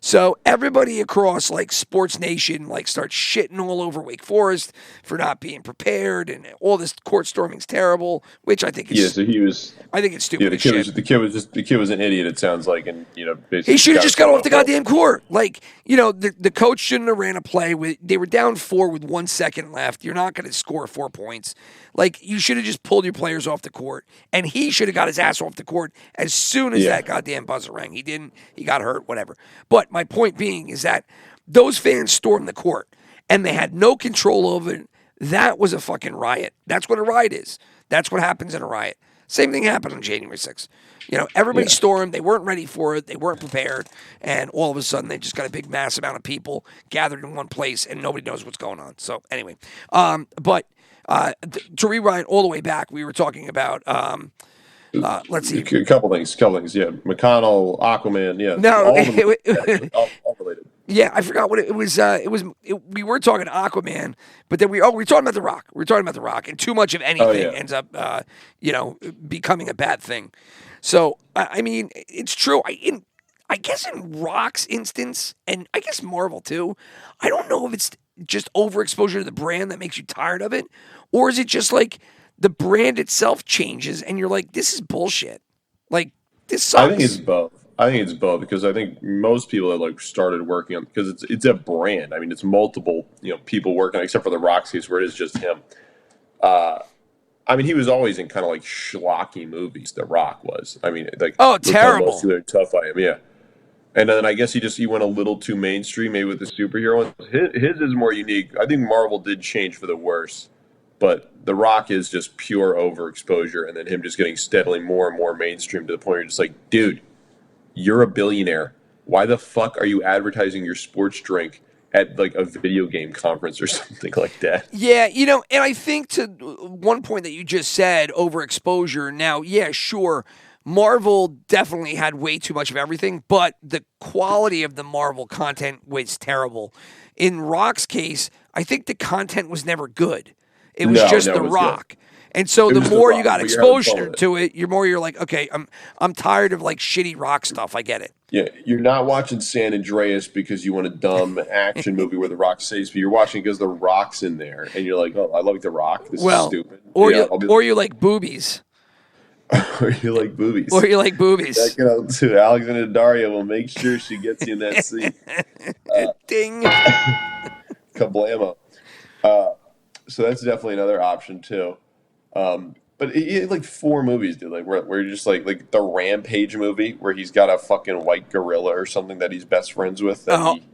Speaker 5: So everybody across like Sports Nation like starts shitting all over Wake Forest for not being prepared, and all this court storming's terrible, which I think is
Speaker 6: So he was.
Speaker 5: I think it's stupid.
Speaker 6: Yeah, the kid was an idiot. It sounds like, and basically
Speaker 5: he should have just got off the goddamn court. Like, the coach shouldn't have ran a play with. They were down 4 with 1 second left. You're not going to score 4 points. Like, you should have just pulled your players off the court, and he should have got his ass off the court as soon as that goddamn buzzer rang. He didn't. He got hurt. Whatever. But my point being is that those fans stormed the court, and they had no control over it. That was a fucking riot. That's what a riot is. That's what happens in a riot. Same thing happened on January 6th. Everybody stormed. They weren't ready for it. They weren't prepared. And all of a sudden, they just got a big, mass amount of people gathered in one place, and nobody knows what's going on. So, anyway. But to rewind all the way back, we were talking about, let's see.
Speaker 6: A couple things. Yeah. McConnell, Aquaman, yeah.
Speaker 5: No,
Speaker 6: all related.
Speaker 5: Yeah, I forgot what it was. We were talking Aquaman, but then we were talking about The Rock. We were talking about The Rock, and too much of anything ends up, becoming a bad thing. So, I mean, it's true. I guess in Rock's instance, and I guess Marvel too, I don't know if it's just overexposure to the brand that makes you tired of it, or is it just like the brand itself changes, and you're like, this is bullshit. Like, this sucks.
Speaker 6: I think it's both because I think most people that like started working on because it's a brand. I mean, it's multiple people working except for the Rock's case where it is just him. I mean, he was always in kind of like schlocky movies. The Rock was. I mean, like
Speaker 5: terrible.
Speaker 6: Most of tough I am, yeah. And then I guess he went a little too mainstream, maybe with the superhero ones. His is more unique. I think Marvel did change for the worse, but The Rock is just pure overexposure, and then him just getting steadily more and more mainstream to the point where you're just like, dude. You're a billionaire. Why the fuck are you advertising your sports drink at like a video game conference or something like that?
Speaker 5: Yeah, and I think to one point that you just said, overexposure. Now, yeah, sure, Marvel definitely had way too much of everything, but the quality of the Marvel content was terrible. In Rock's case, I think the content was never good. It was just The Rock. Good. And so the more you got exposure to it, you're like, okay, I'm tired of like shitty Rock stuff. I get it.
Speaker 6: Yeah, you're not watching San Andreas because you want a dumb action movie where The Rock saves, but you're watching because The Rock's in there, and you're like, oh, I like The Rock. This is stupid.
Speaker 5: Or you like boobies.
Speaker 6: Or you like boobies.
Speaker 5: That,
Speaker 6: Alexandra Daria will make sure she gets you in that seat.
Speaker 5: Ding.
Speaker 6: Kablamo. So that's definitely another option too. But he had like 4 movies, dude. Like where you're just like the Rampage movie where he's got a fucking white gorilla or something that he's best friends with.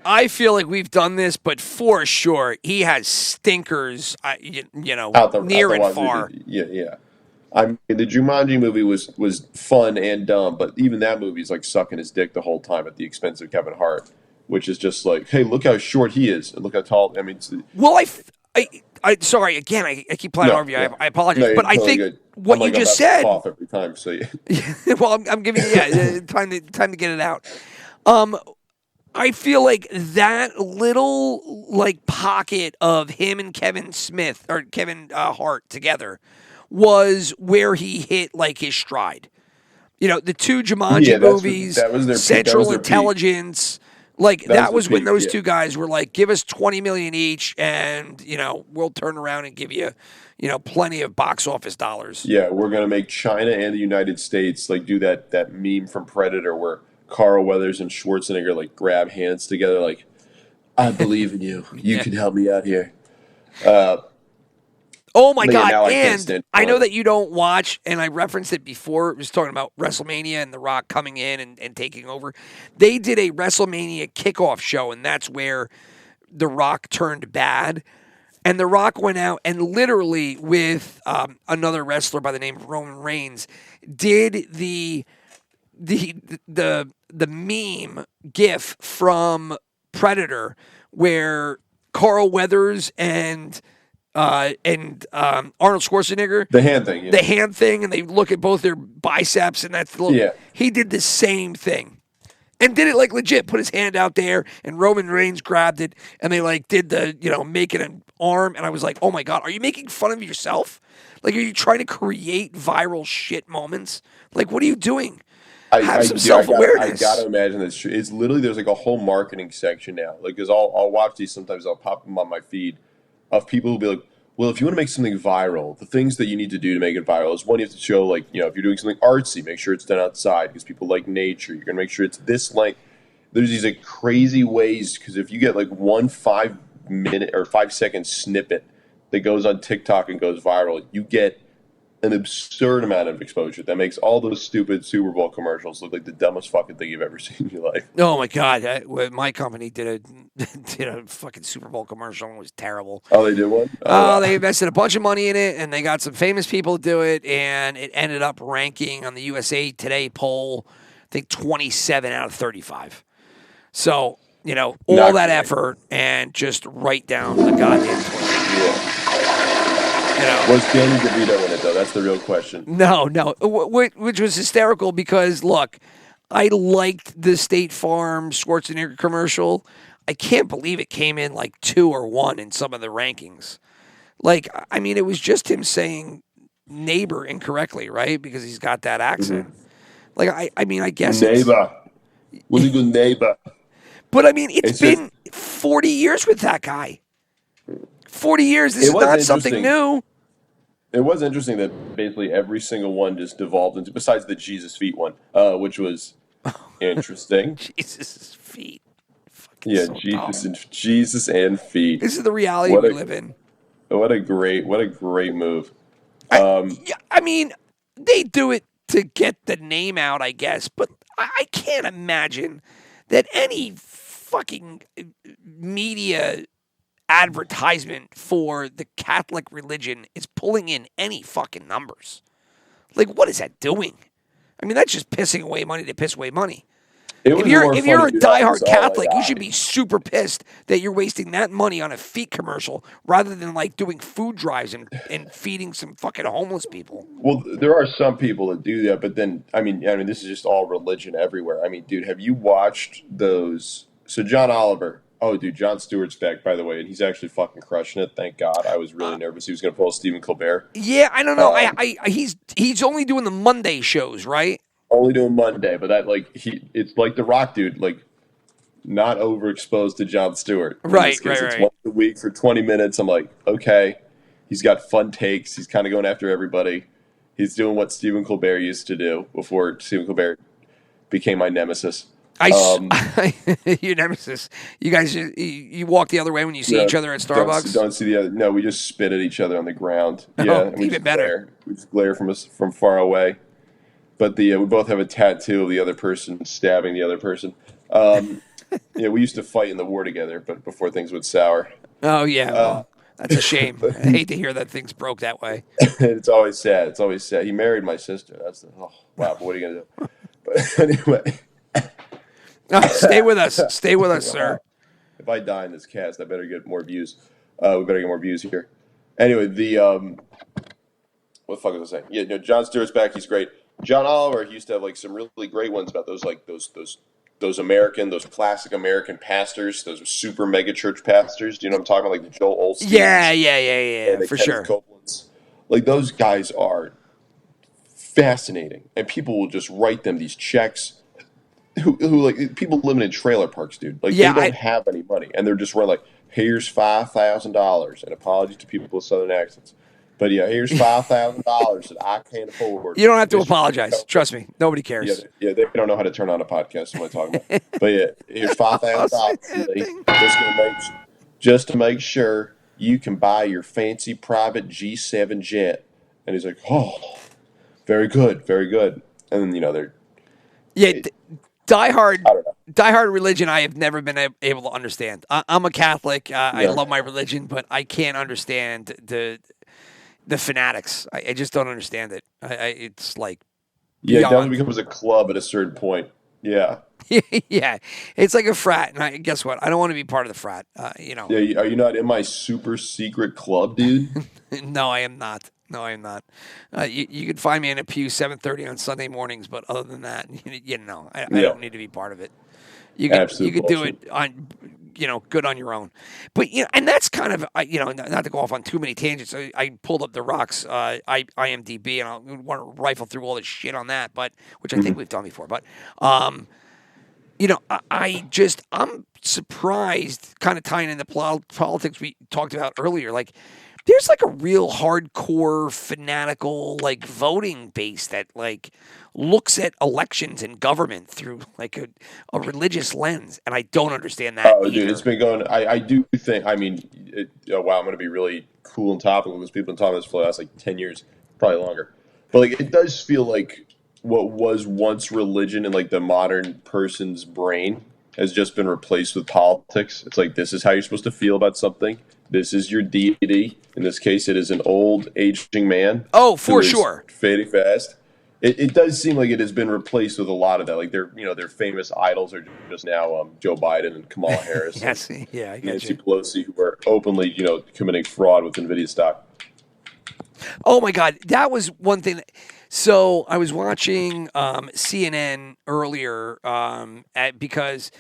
Speaker 5: I feel like we've done this, but for sure he has stinkers. Near and far.
Speaker 6: Yeah. The Jumanji movie was fun and dumb, but even that movie is like sucking his dick the whole time at the expense of Kevin Hart, which is just like, hey, look how short he is and look how tall. I mean,
Speaker 5: I sorry again. I keep playing over you. I apologize, but I think what you just said.
Speaker 6: Cough every time, so
Speaker 5: well, I'm giving you time to get it out. I feel like that little like pocket of him and Kevin Hart together was where he hit like his stride. The 2 Jumanji movies, Central Intelligence. Like that was when those 2 guys were like, give us $20 million each, and we'll turn around and give you, plenty of box office dollars.
Speaker 6: Yeah, we're gonna make China and the United States like do that meme from Predator where Carl Weathers and Schwarzenegger like grab hands together, like, I believe in you. You can help me out here.
Speaker 5: Oh my God! And I know that you don't watch, and I referenced it before. It was talking about WrestleMania and The Rock coming in and taking over. They did a WrestleMania kickoff show, and that's where The Rock turned bad. And The Rock went out and literally with another wrestler by the name of Roman Reigns did the meme gif from Predator where Carl Weathers and Arnold Schwarzenegger.
Speaker 6: The hand thing. Yeah.
Speaker 5: The hand thing, and they look at both their biceps, and that's the little. Yeah. He did the same thing. And did it like legit, put his hand out there, and Roman Reigns grabbed it, and they like did the, making an arm, and I was like, oh my God, are you making fun of yourself? Like, are you trying to create viral shit moments? Like, what are you doing? Have some self-awareness.
Speaker 6: I gotta imagine that's true. It's literally, there's like a whole marketing section now. Like, because I'll watch these sometimes, I'll pop them on my feed of people who'll be like, well, if you want to make something viral, the things that you need to do to make it viral is one, you have to show, like, if you're doing something artsy, make sure it's done outside because people like nature. You're going to make sure it's this length. There's these like crazy ways, because if you get like one 5-minute or 5-second snippet that goes on TikTok and goes viral, you get an absurd amount of exposure that makes all those stupid Super Bowl commercials look like the dumbest fucking thing you've ever seen in your life.
Speaker 5: Oh my God! My company did a fucking Super Bowl commercial and it was terrible.
Speaker 6: Oh, they did one?
Speaker 5: They invested a bunch of money in it, and they got some famous people to do it, and it ended up ranking on the USA Today poll, I think 27 out of 35. So, all
Speaker 6: Not
Speaker 5: that
Speaker 6: great.
Speaker 5: effort and just write down the goddamn tweet.
Speaker 6: Yeah. Was Danny DeVito in it, though? That's the real question.
Speaker 5: No, which was hysterical because, look, I liked the State Farm Schwarzenegger commercial. I can't believe it came in like 2 or 1 in some of the rankings. Like, I mean, it was just him saying neighbor incorrectly, right? Because he's got that accent. Mm-hmm. Like, I guess
Speaker 6: neighbor. What do you do, neighbor?
Speaker 5: But, I mean, it's been 40 years with that guy. 40 years. This is not something new.
Speaker 6: It was interesting that basically every single one just devolved into, besides the Jesus feet one, which was interesting.
Speaker 5: Jesus feet.
Speaker 6: Yeah,
Speaker 5: so
Speaker 6: Jesus and feet.
Speaker 5: This is the reality we live in.
Speaker 6: What a great move.
Speaker 5: I mean, they do it to get the name out, I guess, but I can't imagine that any fucking media advertisement for the Catholic religion is pulling in any fucking numbers. Like, what is that doing? I mean, that's just pissing away money to piss away money. If you're a diehard Catholic, you should be super pissed that you're wasting that money on a feet commercial rather than like doing food drives and feeding some fucking homeless people.
Speaker 6: Well, there are some people that do that, but then I mean, this is just all religion everywhere. I mean, dude, have you watched those? So John Oliver. Oh, dude, Jon Stewart's back, by the way, and he's actually fucking crushing it. Thank God. I was really nervous he was going to pull Stephen Colbert.
Speaker 5: Yeah, I don't know. He's only doing the Monday shows, right?
Speaker 6: Only doing Monday, but that it's like the Rock dude, like not overexposed to Jon Stewart.
Speaker 5: Right.
Speaker 6: It's once a week for 20 minutes. I'm like, okay, he's got fun takes. He's kind of going after everybody. He's doing what Stephen Colbert used to do before Stephen Colbert became my nemesis.
Speaker 5: Your nemesis. You guys, you walk the other way when you see each other at Starbucks.
Speaker 6: Don't see the other. No, we just spit at each other on the ground. Yeah,
Speaker 5: even better.
Speaker 6: We just glare from far away. But we both have a tattoo of the other person stabbing the other person. Yeah, we used to fight in the war together, but before things went sour.
Speaker 5: Oh yeah, that's a shame. I hate to hear that things broke that way.
Speaker 6: It's always sad. He married my sister. Wow. But what are you gonna do? But anyway.
Speaker 5: Stay with us, sir.
Speaker 6: If I die in this cast, I better get more views. We better get more views here. Anyway, what the fuck was I saying? Yeah, Jon Stewart's back. He's great. John Oliver, he used to have like some really great ones about those classic American pastors, those super mega church pastors. Do you know what I'm talking about? Like the Joel Osteen.
Speaker 5: Yeah, for sure.
Speaker 6: Copelands. Like those guys are fascinating, and people will just write them these checks. Who like people living in trailer parks, dude? Like they don't have any money, and they're just like, here's $5,000. And apologies to people with Southern accents, but yeah, here's $5,000 that I can't afford.
Speaker 5: You don't have to apologize. Trust me, nobody cares.
Speaker 6: Yeah, they don't know how to turn on a podcast. I'm not talking about. But yeah, here's $5,000 just to make sure you can buy your fancy private G7 jet. And he's like, oh, very good, very good. And then they're
Speaker 5: diehard religion I have never been able to understand. I'm a Catholic. I love my religion, but I can't understand the fanatics. I just don't understand it. It's like
Speaker 6: it definitely becomes a club at a certain point. Yeah.
Speaker 5: Yeah. It's like a frat. And guess what? I don't want to be part of the frat.
Speaker 6: Yeah. Are you not in my super secret club, dude?
Speaker 5: No, I am not. You can find me in a pew 7:30 on Sunday mornings, but other than that, I don't need to be part of it. You could do it on, good on your own. But and that's kind of not to go off on too many tangents. I pulled up the Rock's IMDb, and I want to rifle through all this shit on that, but which I think we've done before. But I'm surprised, kind of tying in the politics we talked about earlier. Like, there's like a real hardcore, fanatical, like voting base that like looks at elections and government through like a religious lens, and I don't understand that.
Speaker 6: Oh, dude, it's been going. I do think. I mean, wow, I'm going to be really cool and topical because people have been talking about this for the last like 10 years, probably longer. But like, it does feel like what was once religion in like the modern person's brain has just been replaced with politics. It's like, this is how you're supposed to feel about something. This is your deity. In this case, it is an old, aging man.
Speaker 5: Oh, for sure.
Speaker 6: Fading fast. It does seem like it has been replaced with a lot of that. Like, their famous idols are just now Joe Biden and Kamala Harris.
Speaker 5: Yes, yeah, I got
Speaker 6: Nancy
Speaker 5: you.
Speaker 6: Pelosi, who are openly, committing fraud with NVIDIA stock.
Speaker 5: Oh my God, that was one thing. So I was watching CNN earlier because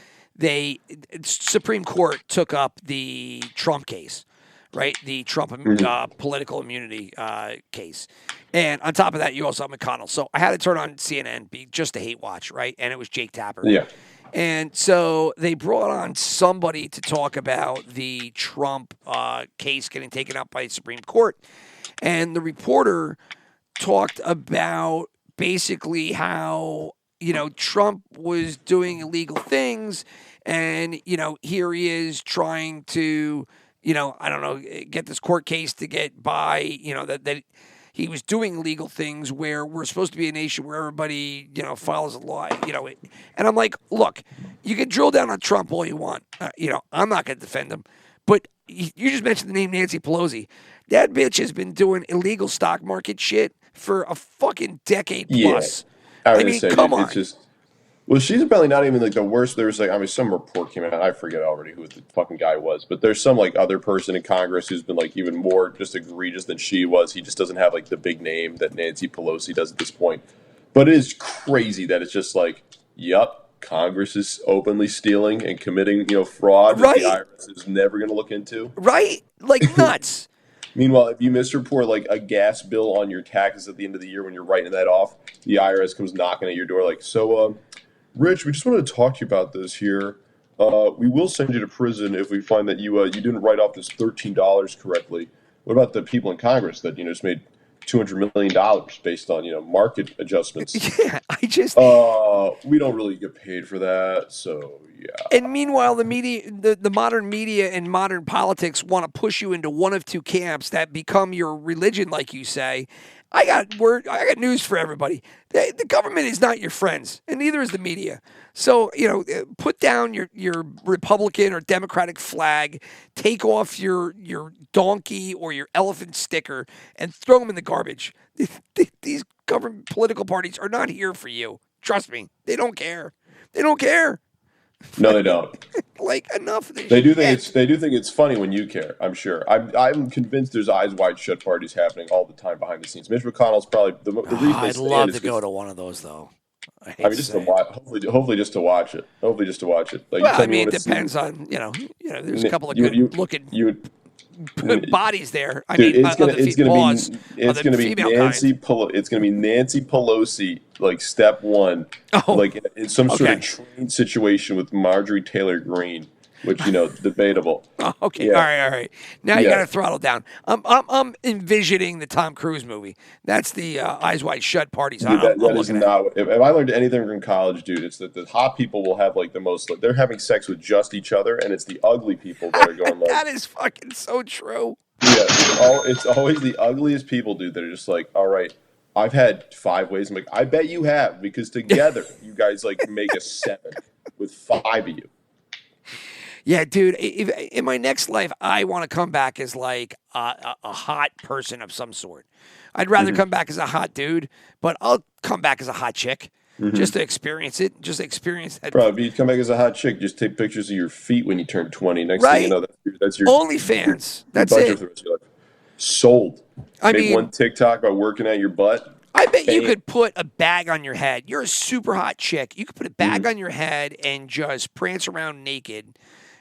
Speaker 5: Supreme Court took up the Trump case, right? The Trump political immunity case. And on top of that, you also have McConnell. So I had to turn on CNN just to hate watch, right? And it was Jake Tapper.
Speaker 6: Yeah.
Speaker 5: And so they brought on somebody to talk about the Trump case getting taken up by the Supreme Court. And the reporter talked about basically how, Trump was doing illegal things. And, here he is trying to, I don't know, get this court case to get by, that he was doing illegal things where we're supposed to be a nation where everybody, follows the law, And I'm like, look, you can drill down on Trump all you want. I'm not going to defend him. But you just mentioned the name Nancy Pelosi. That bitch has been doing illegal stock market shit for a fucking decade plus.
Speaker 6: I
Speaker 5: mean,
Speaker 6: say,
Speaker 5: come on.
Speaker 6: It's just, well, she's apparently not even like the worst. There was some report came out. I forget already who the fucking guy was, but there's some like other person in Congress who's been like even more just egregious than she was. He just doesn't have like the big name that Nancy Pelosi does at this point. But it is crazy that it's just like, yup, Congress is openly stealing and committing, fraud that the IRS is never going to look into.
Speaker 5: Right? Like nuts.
Speaker 6: Meanwhile, if you misreport like a gas bill on your taxes at the end of the year when you're writing that off, the IRS comes knocking at your door like, so, Rich, we just wanted to talk to you about this here. We will send you to prison if we find that you didn't write off this $13 correctly. What about the people in Congress that just made $200 million based on market adjustments?
Speaker 5: Yeah,
Speaker 6: we don't really get paid for that, so yeah.
Speaker 5: And meanwhile, the media, the modern media and modern politics want to push you into one of two camps that become your religion, like you say. I got news for everybody. The government is not your friends, and neither is the media. So, put down your Republican or Democratic flag, take off your donkey or your elephant sticker, and throw them in the garbage. These government political parties are not here for you. Trust me. They don't care. They don't care.
Speaker 6: No, they don't.
Speaker 5: Like, enough of this
Speaker 6: They do
Speaker 5: shit.
Speaker 6: think it's funny when you care. I'm sure. I'm convinced there's eyes wide shut parties happening all the time behind the scenes. Mitch McConnell's probably the reason.
Speaker 5: I'd love to go to one of those though.
Speaker 6: Just to watch. Hopefully, just to watch it. Like,
Speaker 5: well, I mean, it depends on There's a couple of good looking bodies there.
Speaker 6: Dude, it's gonna be
Speaker 5: Nancy
Speaker 6: Pelosi, like step one, like in some sort of train situation with Marjorie Taylor Greene, which debatable.
Speaker 5: Okay,
Speaker 6: Yeah.
Speaker 5: all right. Now you got to throttle down. I'm envisioning the Tom Cruise movie. That's the Eyes Wide Shut parties.
Speaker 6: Dude, that is not. If I learned anything from college, dude, it's that the hot people will have like the most. They're having sex with just each other, and it's the ugly people that are going like.
Speaker 5: That is fucking so true.
Speaker 6: Yeah, it's always the ugliest people, dude. That are just like, all right, I've had 5 ways. I'm like, I bet you have, because together you guys like make a 7 with 5 of you.
Speaker 5: Yeah, dude. If, in my next life, I want to come back as like a hot person of some sort. I'd rather come back as a hot dude, but I'll come back as a hot chick just to experience it. Just experience that.
Speaker 6: Bro, if you come back as a hot chick, just take pictures of your feet when you turn 20. Next thing you know, that's your
Speaker 5: OnlyFans. That's
Speaker 6: budget
Speaker 5: it.
Speaker 6: for the rest of your life. Sold.
Speaker 5: I
Speaker 6: Make
Speaker 5: mean,
Speaker 6: one TikTok about working at your butt.
Speaker 5: I bet you
Speaker 6: And-
Speaker 5: could put a bag on your head. You're a super hot chick. You could put a bag on your head and just prance around naked,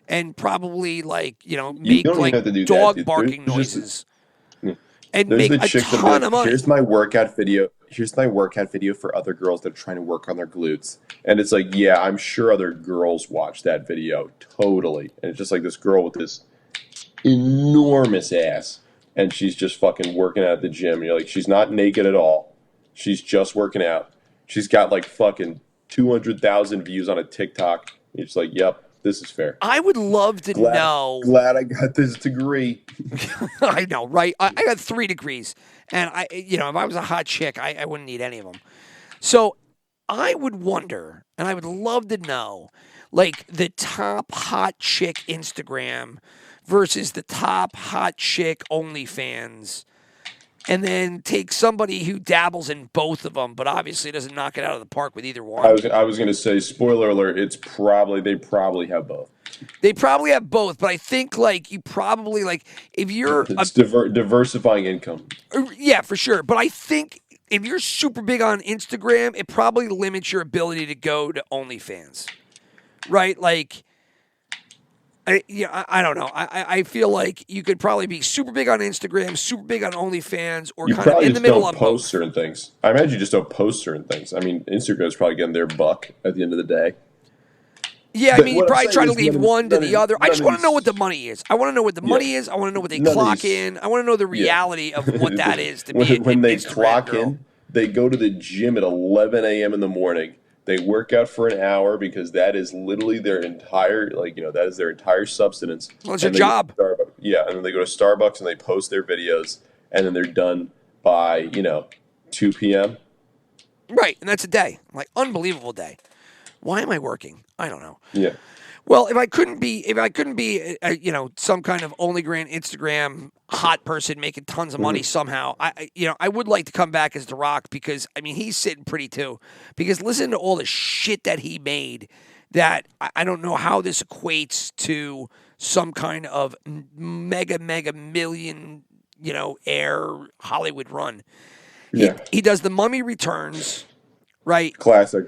Speaker 5: and probably
Speaker 6: You
Speaker 5: make
Speaker 6: don't even
Speaker 5: like
Speaker 6: have to do that,
Speaker 5: dog
Speaker 6: dude.
Speaker 5: barking
Speaker 6: There's just-
Speaker 5: noises, and
Speaker 6: There's
Speaker 5: make
Speaker 6: the
Speaker 5: a
Speaker 6: chicks that
Speaker 5: ton
Speaker 6: be
Speaker 5: of
Speaker 6: like,
Speaker 5: money.
Speaker 6: here's my workout video. Here's my workout video for other girls that are trying to work on their glutes. And it's like, yeah, I'm sure other girls watch that video. Totally. And it's just like this girl with this enormous ass. And she's just fucking working out at the gym. And you're like, she's not naked at all. She's just working out. She's got like fucking 200,000 views on a TikTok. You're just like, yep, this is fair.
Speaker 5: I would love to know.
Speaker 6: Glad I got this degree.
Speaker 5: I know, right? I got 3 degrees, and if I was a hot chick, I wouldn't need any of them. So I would wonder, and I would love to know, like the top hot chick Instagram versus the top hot chick OnlyFans, and then take somebody who dabbles in both of them, but obviously doesn't knock it out of the park with either one.
Speaker 6: I was going to say, spoiler alert, they probably have both.
Speaker 5: They probably have both, but I think like you probably like if you're
Speaker 6: It's diversifying income.
Speaker 5: yeah, for sure. But I think if you're super big on Instagram, it probably limits your ability to go to OnlyFans, right? Like, I don't know. I feel like you could probably be super big on Instagram, super big on OnlyFans, or
Speaker 6: You
Speaker 5: kind of
Speaker 6: probably
Speaker 5: in the
Speaker 6: just
Speaker 5: middle
Speaker 6: don't
Speaker 5: of
Speaker 6: post
Speaker 5: both.
Speaker 6: certain things. I imagine you just don't post certain things. I mean, Instagram's probably getting their buck at the end of the day.
Speaker 5: Yeah, I
Speaker 6: But
Speaker 5: mean, you
Speaker 6: what I'm
Speaker 5: probably
Speaker 6: saying
Speaker 5: try to
Speaker 6: is
Speaker 5: leave
Speaker 6: none of-
Speaker 5: one to
Speaker 6: none
Speaker 5: the
Speaker 6: of-
Speaker 5: other. I
Speaker 6: none
Speaker 5: just
Speaker 6: of
Speaker 5: want to know
Speaker 6: these-
Speaker 5: what the money is. I want to know what the money is. I want to know what they
Speaker 6: None of
Speaker 5: clock
Speaker 6: these-
Speaker 5: in. I want to know the reality of what that is to
Speaker 6: when,
Speaker 5: be
Speaker 6: when
Speaker 5: an
Speaker 6: they
Speaker 5: Instagram
Speaker 6: clock
Speaker 5: girl.
Speaker 6: in, they go to the gym at 11 a.m. in the morning. They work out for an hour because that is literally their entire, that is their entire subsistence.
Speaker 5: Well, it's
Speaker 6: And
Speaker 5: their
Speaker 6: they go
Speaker 5: job.
Speaker 6: to Starbucks. Yeah, and then they go to Starbucks and they post their videos, and then they're done by 2 p.m.
Speaker 5: Right, and that's a day. Like, unbelievable day. Why am I working? I don't know.
Speaker 6: Yeah.
Speaker 5: Well, if I couldn't be, some kind of Instagram hot person making tons of money somehow, I would like to come back as The Rock because I mean he's sitting pretty too. Because listen to all the shit that he made, that I don't know how this equates to some kind of mega million, air Hollywood run.
Speaker 6: Yeah.
Speaker 5: He does The Mummy Returns, right?
Speaker 6: Classic.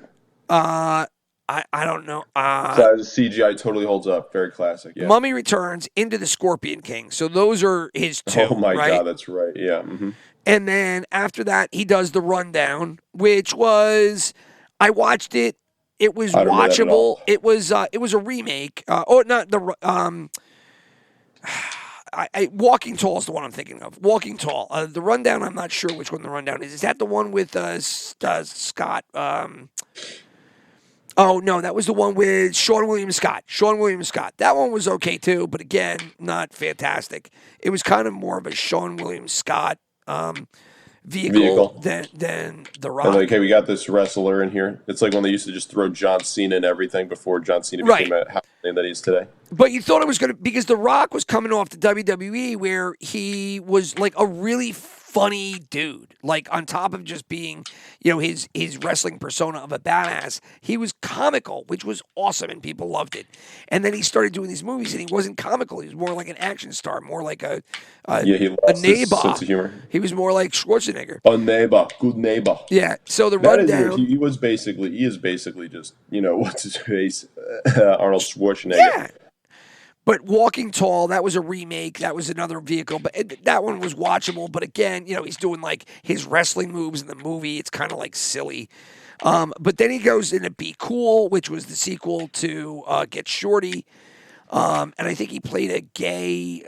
Speaker 5: I don't know.
Speaker 6: CGI totally holds up. Very classic. Yeah.
Speaker 5: Mummy Returns, into the Scorpion King. So those are his 2.
Speaker 6: Oh my
Speaker 5: right?
Speaker 6: God, that's right. Yeah. Mm-hmm.
Speaker 5: And then after that, he does The Rundown, which was, I watched it. It was
Speaker 6: I don't know that at all.
Speaker 5: watchable. It was a remake. Not the Walking Tall is the one I'm thinking of. Walking Tall. The Rundown, I'm not sure which one the Rundown is. Is that the one with Scott? Oh, no, that was the one with Sean William Scott. That one was okay, too, but again, not fantastic. It was kind of more of a Sean William Scott vehicle. Than The Rock.
Speaker 6: And hey, we got this wrestler in here. It's like when they used to just throw John Cena in everything before John Cena became a house name that he is today.
Speaker 5: But you thought it was going to, because The Rock was coming off the WWE where he was like a really funny dude. Like on top of just being, his wrestling persona of a badass, he was comical, which was awesome and people loved it. And then he started doing these movies and he wasn't comical. He was more like an action star, more like
Speaker 6: he lost his sense of humor.
Speaker 5: He was more like Schwarzenegger.
Speaker 6: A neighbor, good neighbor.
Speaker 5: Yeah. So the
Speaker 6: That is
Speaker 5: Rundown.
Speaker 6: weird. He is basically just, what's his face? Arnold Schwarzenegger.
Speaker 5: Yeah. But Walking Tall, that was a remake. That was another vehicle. But that one was watchable. But again, he's doing like his wrestling moves in the movie. It's kind of like silly. But then he goes into Be Cool, which was the sequel to Get Shorty. And I think he played a gay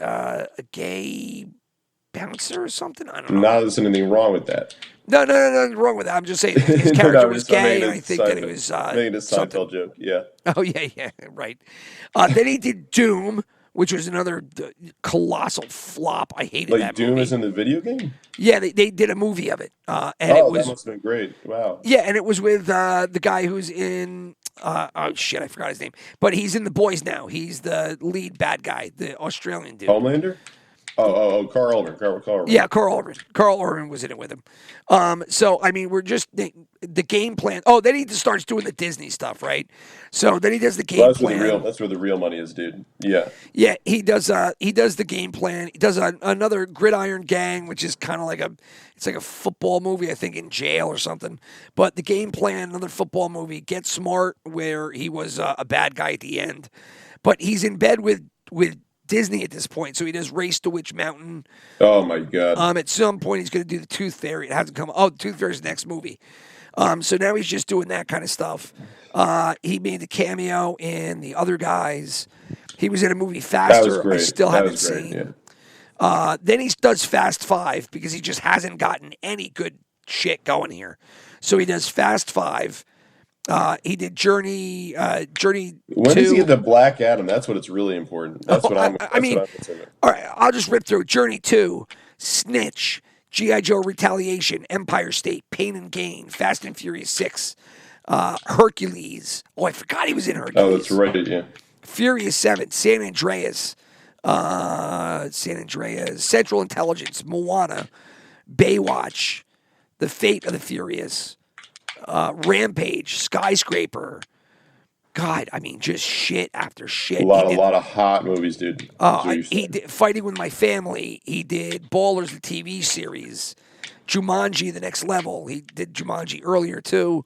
Speaker 5: bouncer or something. I don't know.
Speaker 6: Not there's anything wrong with that.
Speaker 5: No, nothing wrong with that. I'm just saying his character was gay, and I think that it was
Speaker 6: making a Seinfeld joke. Yeah.
Speaker 5: Oh yeah, right. Then he did Doom, which was another colossal flop. I hated that
Speaker 6: Doom
Speaker 5: movie.
Speaker 6: is in the video game?
Speaker 5: Yeah, they did a movie of it, and
Speaker 6: that
Speaker 5: it was
Speaker 6: must have been great. Wow.
Speaker 5: yeah, and it was with the guy who's in oh shit, I forgot his name, but he's in The Boys now. He's the lead bad guy, the Australian dude.
Speaker 6: Homelander? Carl Urban. Carl Urban.
Speaker 5: Yeah, Carl Urban. Carl Urban was in it with him. So I mean, we're just the game plan. Oh, then he just starts doing the Disney stuff, right? So then he does the game
Speaker 6: Well,
Speaker 5: plan.
Speaker 6: that's where the real money is, dude. Yeah.
Speaker 5: Yeah, he does the game plan. He does another Gridiron Gang, which is kind of like it's like a football movie, I think, in jail or something. But the game plan, another football movie, Get Smart, where he was a bad guy at the end. But he's in bed with Disney at this point, so he does Race to Witch Mountain.
Speaker 6: Oh my God.
Speaker 5: At some point, he's going to do the Tooth Fairy. It hasn't come. Oh, Tooth Fairy's the next movie. So now he's just doing that kind of stuff. He made the cameo in The Other Guys. He was in a movie Faster.
Speaker 6: That was great.
Speaker 5: I still
Speaker 6: That
Speaker 5: haven't
Speaker 6: was great,
Speaker 5: seen.
Speaker 6: yeah.
Speaker 5: Then he does Fast Five because he just hasn't gotten any good shit going here. So he does Fast Five. He did Journey. Journey.
Speaker 6: When
Speaker 5: 2.
Speaker 6: does he get the Black Adam? That's what it's really important. That's what I'm.
Speaker 5: I mean, all right. I'll just rip through Journey 2, Snitch, G.I. Joe Retaliation, Empire State, Pain and Gain, Fast and Furious 6, Hercules. Oh, I forgot he was in Hercules.
Speaker 6: Oh, that's right. Yeah.
Speaker 5: Furious 7, San Andreas, Central Intelligence, Moana, Baywatch, The Fate of the Furious, Rampage, Skyscraper. God, I mean, just shit after shit.
Speaker 6: A lot of hot movies, dude.
Speaker 5: He did Fighting with My Family. He did Ballers, the TV series. Jumanji, The Next Level. He did Jumanji earlier too.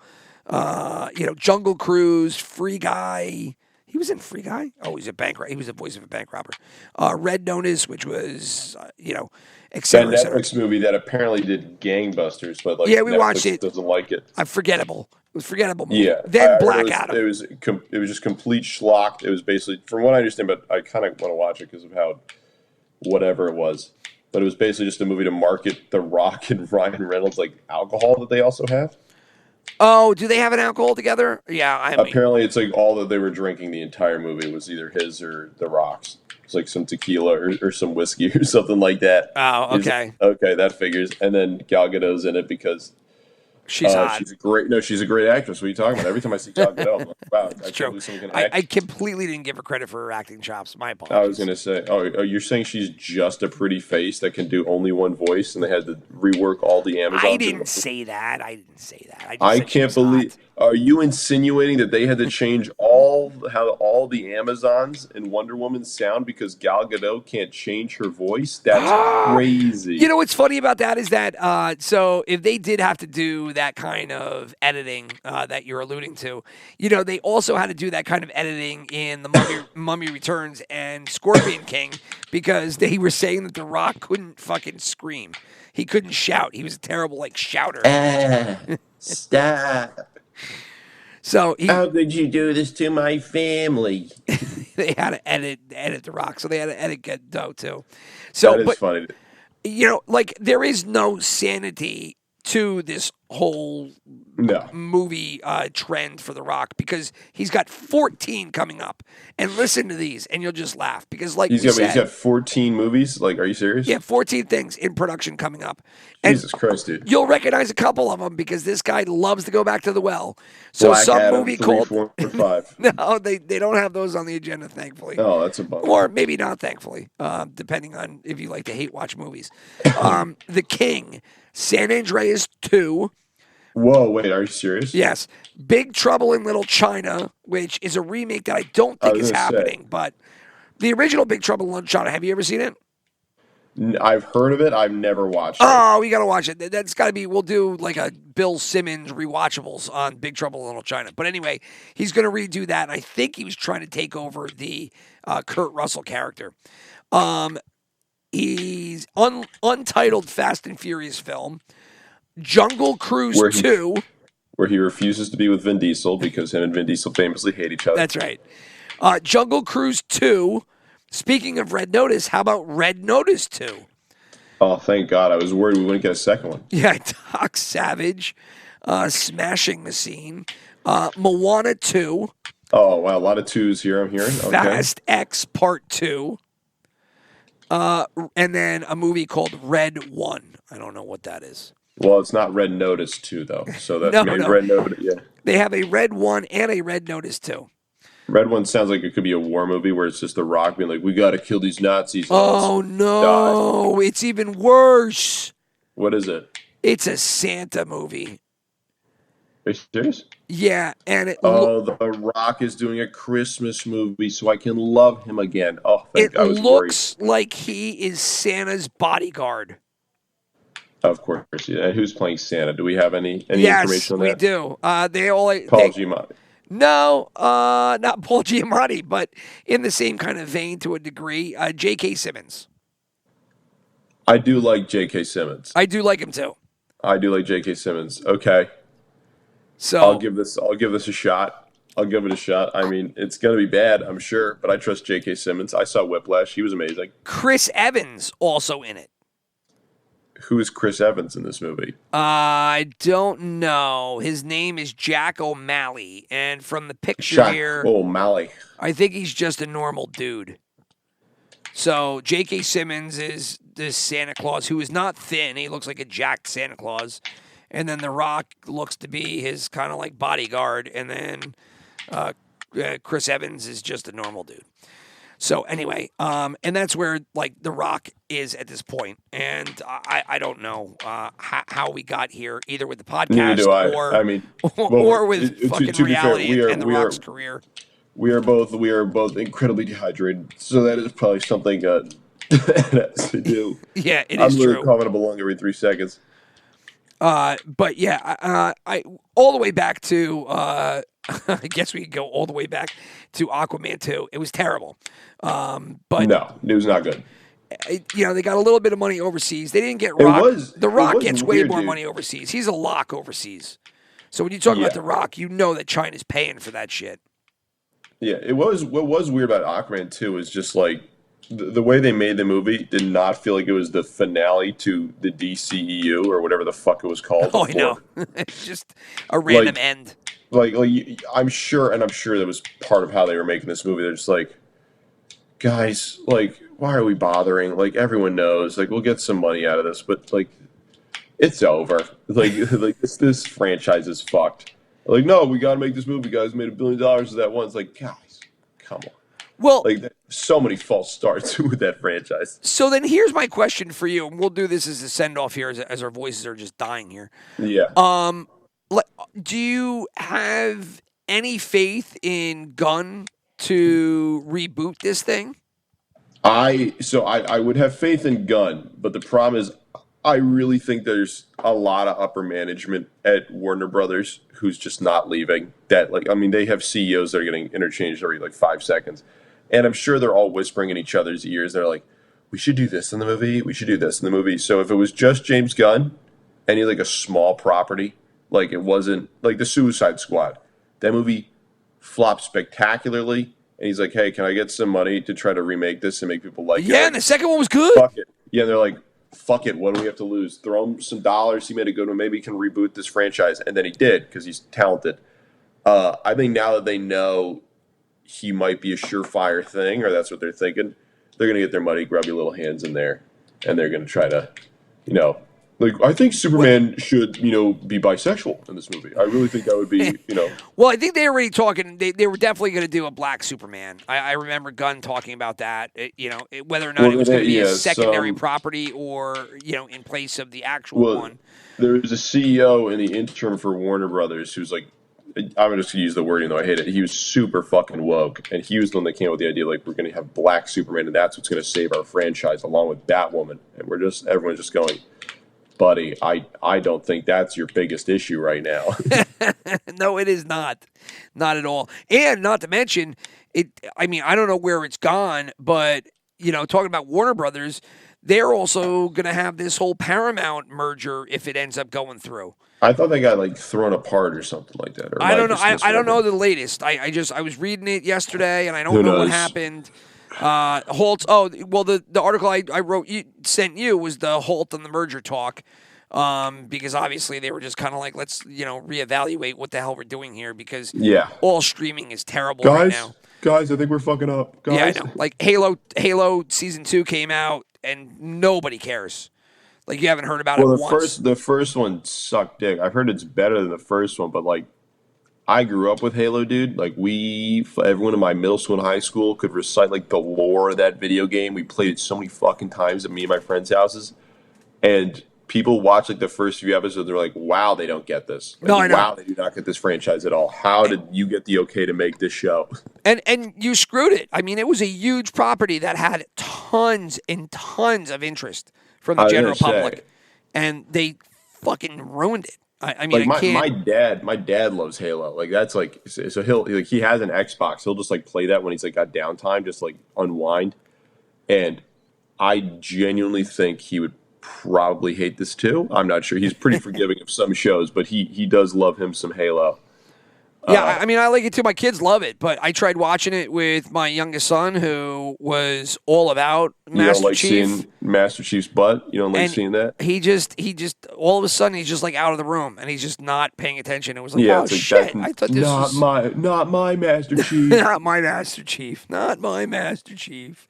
Speaker 5: Jungle Cruise, Free Guy. He was in Free Guy. Oh, he's a bank. He was the voice of a bank robber. Red Notice, which was et cetera,
Speaker 6: that
Speaker 5: et cetera.
Speaker 6: Netflix movie that apparently did gangbusters, but
Speaker 5: Yeah, we
Speaker 6: Netflix
Speaker 5: watched it.
Speaker 6: Doesn't like it.
Speaker 5: Forgettable. It was a forgettable movie.
Speaker 6: Yeah.
Speaker 5: Then Black Adam.
Speaker 6: It was just complete schlock. It was basically, from what I understand, but I kind of want to watch it because of how whatever it was. But it was basically just a movie to market The Rock and Ryan Reynolds alcohol that they also have.
Speaker 5: Oh, do they have an alcohol together? Yeah,
Speaker 6: apparently it's all that they were drinking the entire movie was either his or The Rock's. It's like some tequila or some whiskey or something like that.
Speaker 5: Oh, okay.
Speaker 6: Okay, that figures. And then Gal Gadot's in it because
Speaker 5: she's hot.
Speaker 6: She's a great actress. What are you talking about? Every time I see Gal Gadot, I'm like, wow, I can't believe someone can act.
Speaker 5: I completely didn't give her credit for her acting chops. My apologies.
Speaker 6: I was going to say, you're saying she's just a pretty face that can do only one voice, and they had to rework all the Amazons?
Speaker 5: I didn't say that.
Speaker 6: I can't believe. Are you insinuating that they had to change how all the Amazons in Wonder Woman sound because Gal Gadot can't change her voice? That's crazy.
Speaker 5: You know what's funny about that is that so if they did have to do that kind of editing that you're alluding to, they also had to do that kind of editing in the Mummy Returns and Scorpion King because they were saying that The Rock couldn't fucking scream. He couldn't shout. He was a terrible shouter.
Speaker 6: Stop.
Speaker 5: So
Speaker 6: how could you do this to my family?
Speaker 5: They had to edit The Rock, so they had to edit Gadot too. So
Speaker 6: that is funny.
Speaker 5: There is no sanity to this whole movie trend for The Rock because he's got 14 coming up. And listen to these, and you'll just laugh because, he's
Speaker 6: got 14 movies. Are you serious?
Speaker 5: Yeah, 14 things in production coming up. And
Speaker 6: Jesus Christ, dude!
Speaker 5: You'll recognize a couple of them because this guy loves to go back to the well. So
Speaker 6: Black
Speaker 5: some
Speaker 6: Adam,
Speaker 5: movie
Speaker 6: 3,
Speaker 5: called
Speaker 6: 4, 5.
Speaker 5: No, they don't have those on the agenda, thankfully.
Speaker 6: Oh, that's a bummer.
Speaker 5: Or maybe not, thankfully, depending on if you like to hate watch movies. The King, San Andreas 2.
Speaker 6: Whoa, wait, are you serious?
Speaker 5: Yes. Big Trouble in Little China, which is a remake that I don't think is happening. But the original Big Trouble in Little China, have you ever seen it?
Speaker 6: I've heard of it. I've never watched it.
Speaker 5: Oh, you got to watch it. That's got to be, we'll do a Bill Simmons rewatchables on Big Trouble in Little China. But anyway, he's going to redo that. And I think he was trying to take over the Kurt Russell character. He's untitled Fast and Furious film. Jungle Cruise 2.
Speaker 6: Where he refuses to be with Vin Diesel because him and Vin Diesel famously hate each other.
Speaker 5: That's right. Jungle Cruise 2. Speaking of Red Notice, how about Red Notice 2?
Speaker 6: Oh, thank God. I was worried we wouldn't get a second one.
Speaker 5: Yeah, Doc Savage, Smashing Machine, Moana 2.
Speaker 6: Oh, wow. A lot of twos here, I'm hearing.
Speaker 5: Fast X Part 2. And then a movie called Red 1. I don't know what that is.
Speaker 6: Well, it's not Red Notice 2, though. So that's
Speaker 5: No.
Speaker 6: Red Notice, yeah.
Speaker 5: They have a Red 1 and a Red Notice 2.
Speaker 6: Red One sounds like it could be a war movie where it's just The Rock being like, "We got to kill these Nazis." And
Speaker 5: Oh no, it's even worse.
Speaker 6: What is it?
Speaker 5: It's a Santa movie.
Speaker 6: Are you serious?
Speaker 5: Yeah, and
Speaker 6: The Rock is doing a Christmas movie, so I can love him again. Oh, thank
Speaker 5: it
Speaker 6: God. I was
Speaker 5: looks like he is Santa's bodyguard.
Speaker 6: worried. Of course. Yeah. And who's playing Santa? Do we have any
Speaker 5: Yes,
Speaker 6: information on
Speaker 5: we
Speaker 6: that?
Speaker 5: do. They all
Speaker 6: Paul Giamatti.
Speaker 5: No, not Paul Giamatti, but in the same kind of vein to a degree, J.K. Simmons.
Speaker 6: I do like J.K. Simmons.
Speaker 5: I do like him too.
Speaker 6: I do like J.K. Simmons. Okay.
Speaker 5: So
Speaker 6: I'll give this a shot. I'll give it a shot. I mean, it's going to be bad, I'm sure, but I trust J.K. Simmons. I saw Whiplash. He was amazing.
Speaker 5: Chris Evans also in it.
Speaker 6: Who is Chris Evans in this movie?
Speaker 5: I don't know. His name is Jack O'Malley, and from the picture here,
Speaker 6: O'Malley.
Speaker 5: I think he's just a normal dude. So J.K. Simmons is this Santa Claus who is not thin. He looks like a jacked Santa Claus. And then The Rock looks to be his kind of like bodyguard. And then Chris Evans is just a normal dude. So anyway, and that's where like The Rock is at this point. And I don't know how we got here, either with the podcast
Speaker 6: Neither do I. I mean,
Speaker 5: or with fucking
Speaker 6: to be fair,
Speaker 5: reality and The Rock's career.
Speaker 6: We are both incredibly dehydrated, so that is probably something that has to do.
Speaker 5: Yeah, it
Speaker 6: I'm
Speaker 5: is
Speaker 6: literally
Speaker 5: true.
Speaker 6: coughing up a lung every 3 seconds.
Speaker 5: But yeah, I all the way back to I guess we could go all the way back to Aquaman 2. It was terrible. But
Speaker 6: No, it was not good.
Speaker 5: they got a little bit of money overseas. They didn't get
Speaker 6: It
Speaker 5: Rock.
Speaker 6: was-
Speaker 5: The
Speaker 6: it
Speaker 5: Rock
Speaker 6: was
Speaker 5: gets way
Speaker 6: weird,
Speaker 5: more
Speaker 6: dude.
Speaker 5: money overseas. He's a lock overseas. So when you talk about
Speaker 6: Yeah.
Speaker 5: The Rock, you know that China's paying for that shit.
Speaker 6: Yeah, it was. What was weird about Aquaman 2 is just like the way they made the movie did not feel like it was the finale to the DCEU or whatever the fuck it was called.
Speaker 5: Oh, I
Speaker 6: before.
Speaker 5: know. It's just a random
Speaker 6: Like-
Speaker 5: end.
Speaker 6: Like I'm sure that was part of how they were making this movie. They're just like, guys, like, why are we bothering? Like, everyone knows. Like, we'll get some money out of this, but like, it's over. Like this franchise is fucked. Like, no, we got to make this movie, guys. Made $1 billion of that once. Like, guys, come on.
Speaker 5: Well,
Speaker 6: Like, so many false starts with that franchise.
Speaker 5: so then here's my question for you, and we'll do this as a send off here as our voices are just dying here.
Speaker 6: Yeah.
Speaker 5: Do you have any faith in Gunn to reboot this thing?
Speaker 6: I would have faith in Gunn, but the problem is I really think there's a lot of upper management at Warner Brothers who's just not leaving. That, like, I mean, they have CEOs that are getting interchanged every like 5 seconds. And I'm sure they're all whispering in each other's ears. They're like, we should do this in the movie. We should do this in the movie. So if it was just James Gunn, any like a small property, like it wasn't like the Suicide Squad, that movie flopped spectacularly. And he's like, hey, can I get some money to try to remake this and make people like it?
Speaker 5: Yeah,
Speaker 6: Like,
Speaker 5: and the second one was good.
Speaker 6: fuck it. Yeah, they're like, fuck it. What do we have to lose? Throw him some dollars. He made a good one. Maybe he can reboot this franchise. And then he did because he's talented. I think now that they know he might be a surefire thing, or that's what they're thinking, they're going to get their muddy, grubby little hands in there. And they're going to try to, like, I think Superman should, be bisexual in this movie. I really think that would be,
Speaker 5: Well, I think they were already talking. They were definitely going to do a black Superman. I remember Gunn talking about that. Whether or not it was going to be a secondary property or in place of the actual one.
Speaker 6: There was a CEO in the interim for Warner Brothers who's like, I'm just gonna use the word, even though I hate it. He was super fucking woke, and he was the one that came up with the idea, like, we're gonna have black Superman, and that's what's gonna save our franchise, along with Batwoman. And everyone's just going, buddy, I don't think that's your biggest issue right now.
Speaker 5: No, it is not at all. And not to mention it. I mean, I don't know where it's gone, but talking about Warner Brothers, they're also going to have this whole Paramount merger if it ends up going through.
Speaker 6: I thought they got like thrown apart or something like that. Or
Speaker 5: I don't know. I
Speaker 6: just
Speaker 5: don't know the latest. I was reading it yesterday, and I don't know what happened. Holt. Oh, well, the article I wrote sent you was the Holt and the merger talk, because obviously they were just kind of like, let's reevaluate what the hell we're doing here, because all streaming is terrible right now.
Speaker 6: Guys, I think we're fucking up. Guys.
Speaker 5: Yeah, I know. Like Halo Season 2 came out, and nobody cares. Like, you haven't heard about it once.
Speaker 6: The first one sucked dick. I've heard it's better than the first one, but like, I grew up with Halo, dude. Like everyone in my middle school and high school could recite like the lore of that video game. We played it so many fucking times at me and my friends' houses, and people watch like the first few episodes. They're like, "Wow, they don't get this. Like,
Speaker 5: No, I know.
Speaker 6: Wow, they do not get this franchise at all. How did you get the okay to make this show?"
Speaker 5: And you screwed it. I mean, it was a huge property that had tons and tons of interest from the
Speaker 6: I was
Speaker 5: general
Speaker 6: gonna say.
Speaker 5: public, and they fucking ruined it. I mean,
Speaker 6: Like
Speaker 5: I can't.
Speaker 6: my dad loves Halo. Like that's like so he has an Xbox. He'll just like play that when he's like got downtime, just like unwind. And I genuinely think he would probably hate this too. I'm not sure. He's pretty forgiving of some shows, but he does love him some Halo.
Speaker 5: Yeah, I mean, I like it too. My kids love it, but I tried watching it with my youngest son, who was all about
Speaker 6: You don't
Speaker 5: Master
Speaker 6: like
Speaker 5: Chief.
Speaker 6: seeing Master Chief's butt? You don't like
Speaker 5: And
Speaker 6: seeing that?
Speaker 5: He just, all of a sudden, he's just like out of the room, and he's just not paying attention. It was like,
Speaker 6: Yeah,
Speaker 5: oh
Speaker 6: it's like
Speaker 5: shit!
Speaker 6: that's
Speaker 5: I thought this was
Speaker 6: not my Master Chief.
Speaker 5: not my Master Chief, not my Master Chief.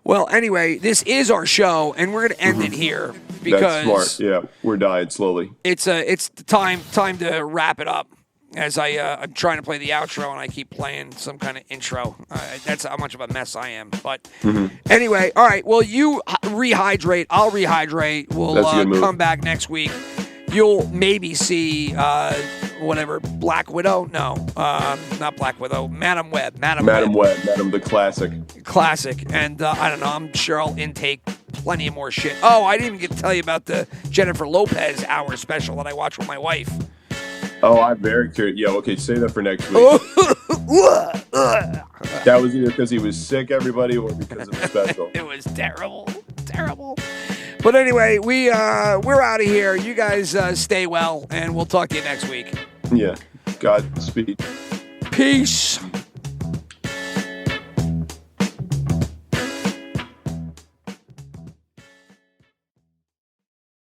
Speaker 5: Well, anyway, this is our show, and we're going to end it here because
Speaker 6: That's smart. Yeah, we're dying slowly.
Speaker 5: it's the time to wrap it up. As I'm trying to play the outro, and I keep playing some kind of intro. That's how much of a mess I am. But anyway, all right. Well, you rehydrate. I'll rehydrate. We'll
Speaker 6: That's a good move.
Speaker 5: come back next week. You'll maybe see whatever Black Widow. No, not Black Widow. Madam Web. Madam
Speaker 6: Web, Madam the classic.
Speaker 5: Classic. And I don't know. I'm sure I'll intake plenty of more shit. Oh, I didn't even get to tell you about the Jennifer Lopez hour special that I watched with my wife.
Speaker 6: Oh, I'm very curious. Yeah, okay, save that for next week. That was either because he was sick, everybody, or because of the special.
Speaker 5: It was terrible. But anyway, we're out of here. You guys stay well, and we'll talk to you next week.
Speaker 6: Yeah, Godspeed.
Speaker 5: Peace.